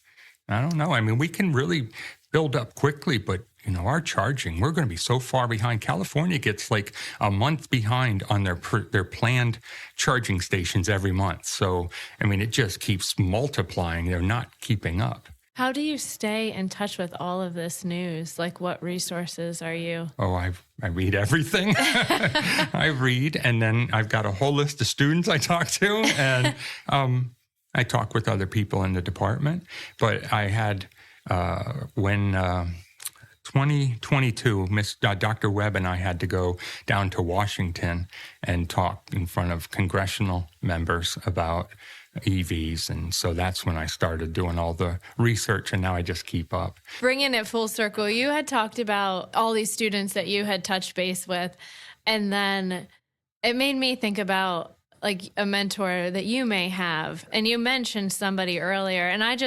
S3: I don't know. I mean, we can really build up quickly, but our charging, we're going to be so far behind. California gets like a month behind on their planned charging stations every month. So, I mean, it just keeps multiplying. They're not keeping up.
S2: How do you stay in touch with all of this news? Like, what resources are you?
S3: Oh, I read everything. I read, and then I've got a whole list of students I talk to, and I talk with other people in the department. But I had, when 2022, Dr. Webb and I had to go down to Washington and talk in front of congressional members about EVs. And so that's when I started doing all the research, and now I just keep up.
S2: Bringing it full circle, you had talked about all these students that you had touched base with, and then it made me think about like a mentor that you may have. And you mentioned somebody earlier, and I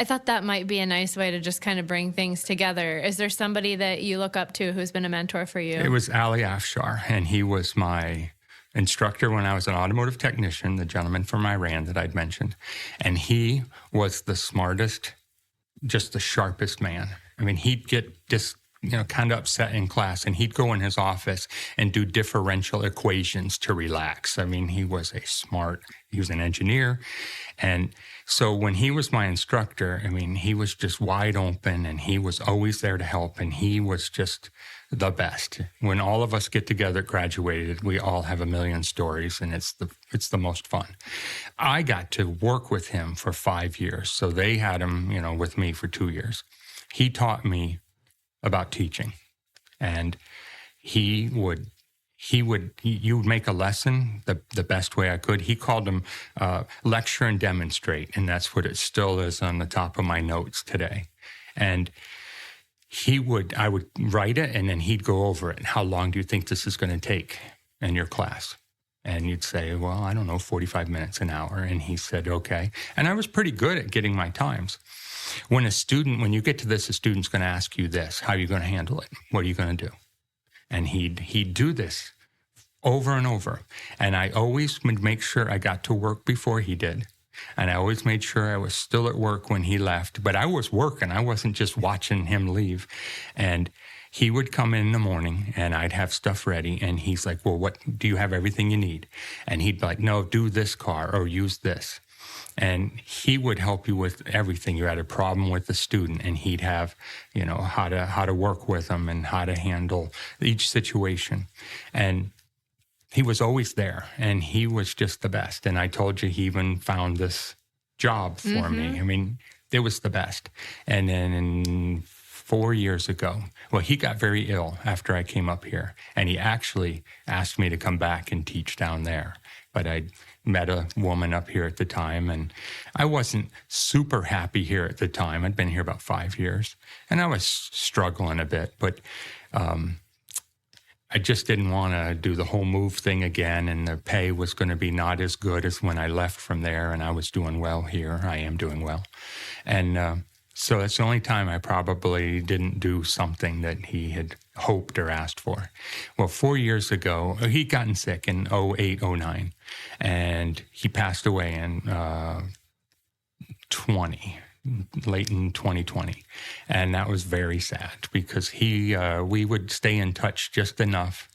S2: thought that might be a nice way to just kind of bring things together. Is there somebody that you look up to who's been a mentor for you?
S3: It was Ali Afshar, and he was my instructor when I was an automotive technician, the gentleman from Iran that I'd mentioned. And he was the smartest, just the sharpest man. I mean, he'd get kind of upset in class, and he'd go in his office and do differential equations to relax. I mean, he was an engineer. And so when he was my instructor, I mean, he was just wide open, and he was always there to help, and he was just the best. When all of us get together at graduated, we all have a million stories, and it's the most fun. I got to work with him for 5 years. So they had him, with me for 2 years. He taught me about teaching, and you would make a lesson the best way I could. He called them lecture and demonstrate, and that's what it still is on the top of my notes today. And I would write it, and then he'd go over it. How long do you think this is going to take in your class? And you'd say, well, I don't know, 45 minutes, an hour. And he said, okay. And I was pretty good at getting my times. When you get to this, a student's going to ask you this: how are you going to handle it? What are you going to do? And he'd do this over and over. And I always would make sure I got to work before he did. And I always made sure I was still at work when he left. But I was working. I wasn't just watching him leave. And he would come in the morning, and I'd have stuff ready. And he's like, well, what do you have everything you need? And he'd be like, no, do this car or use this. And he would help you with everything. You had a problem with the student, and he'd have, how to work with them and how to handle each situation. And he was always there, and he was just the best. And I told you, he even found this job for me. I mean, it was the best. And then 4 years ago, well, he got very ill after I came up here, and he actually asked me to come back and teach down there. But I met a woman up here at the time, and I wasn't super happy here at the time. I'd been here about 5 years, and I was struggling a bit, but I just didn't want to do the whole move thing again, and the pay was going to be not as good as when I left from there, and I was doing well here. I am doing well. And so that's the only time I probably didn't do something that he had hoped or asked for. Well, 4 years ago, he'd gotten sick in 2008, 2009, and he passed away in late in 2020. And that was very sad because we would stay in touch just enough.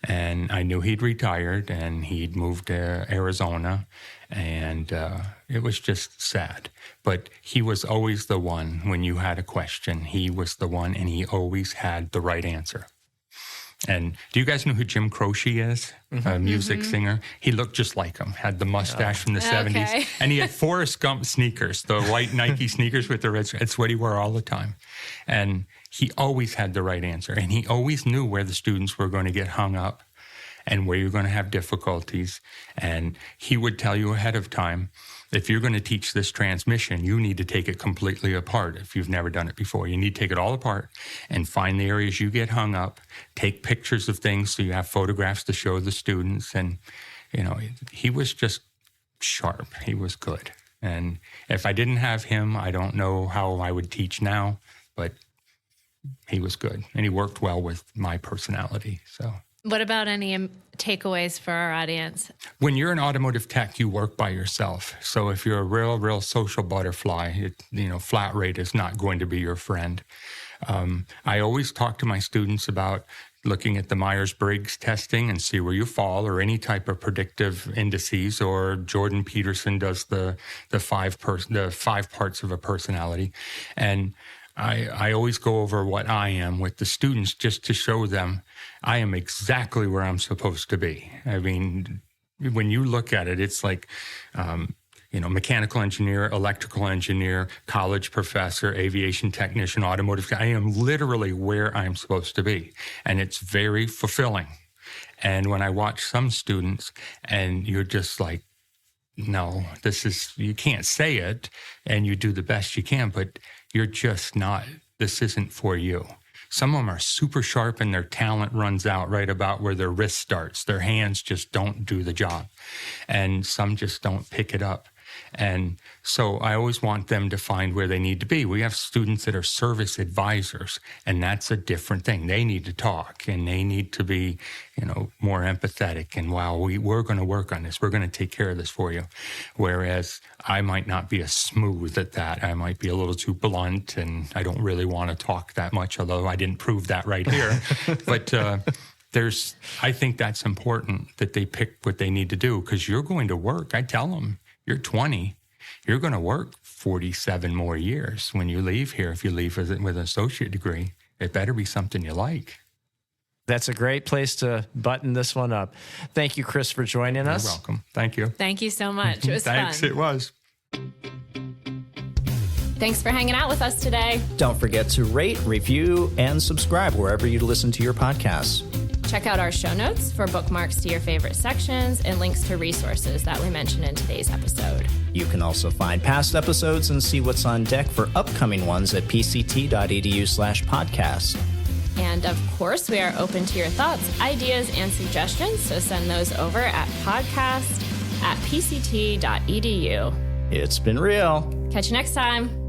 S3: And I knew he'd retired and he'd moved to Arizona, and it was just sad. But he was always the one when you had a question. He was the one, and he always had the right answer. And do you guys know who Jim Croce is? A music singer. He looked just like him, had the mustache from the 70s. And he had Forrest Gump sneakers, the white Nike sneakers with the red. It's what he wore all the time. And he always had the right answer. And he always knew where the students were going to get hung up and where you're going to have difficulties. And he would tell you ahead of time. if you're going to teach this transmission, you need to take it completely apart. If you've never done it before, you need to take it all apart and find the areas you get hung up, take pictures of things so you have photographs to show the students. And, he was just sharp. He was good. And if I didn't have him, I don't know how I would teach now, but he was good. And he worked well with my personality, so.
S2: What about any takeaways for our audience?
S3: When you're an automotive tech, you work by yourself. So if you're a real social butterfly, flat rate is not going to be your friend. I always talk to my students about looking at the Myers-Briggs testing and see where you fall, or any type of predictive indices, or Jordan Peterson does the five parts of a personality. And I always go over what I am with the students just to show them I am exactly where I'm supposed to be. I mean, when you look at it, it's like, mechanical engineer, electrical engineer, college professor, aviation technician, automotive. I am literally where I'm supposed to be. And it's very fulfilling. And when I watch some students and you're just like, no, you can't say it, and you do the best you can, but you're just not, this isn't for you. Some of them are super sharp and their talent runs out right about where their wrist starts. Their hands just don't do the job. And some just don't pick it up. And so I always want them to find where they need to be. We have students that are service advisors, and that's a different thing. They need to talk, and they need to be, more empathetic. And wow, we're going to work on this. We're going to take care of this for you. Whereas I might not be as smooth at that. I might be a little too blunt, and I don't really want to talk that much, although I didn't prove that right here. But I think that's important that they pick what they need to do, because you're going to work. I tell them, you're 20, you're going to work 47 more years when you leave here. If you leave with an associate degree, it better be something you like.
S1: That's a great place to button this one up. Thank you, Chris, for joining us.
S3: You're welcome. Thank you.
S2: Thank you so much. It was
S3: Thanks,
S2: fun.
S3: It was.
S2: Thanks for hanging out with us today.
S1: Don't forget to rate, review, and subscribe wherever you listen to your podcasts.
S2: Check out our show notes for bookmarks to your favorite sections and links to resources that we mentioned in today's episode.
S1: You can also find past episodes and see what's on deck for upcoming ones at pct.edu/podcast.
S2: And of course, we are open to your thoughts, ideas, and suggestions, so send those over at podcast@pct.edu.
S1: It's been real.
S2: Catch you next time.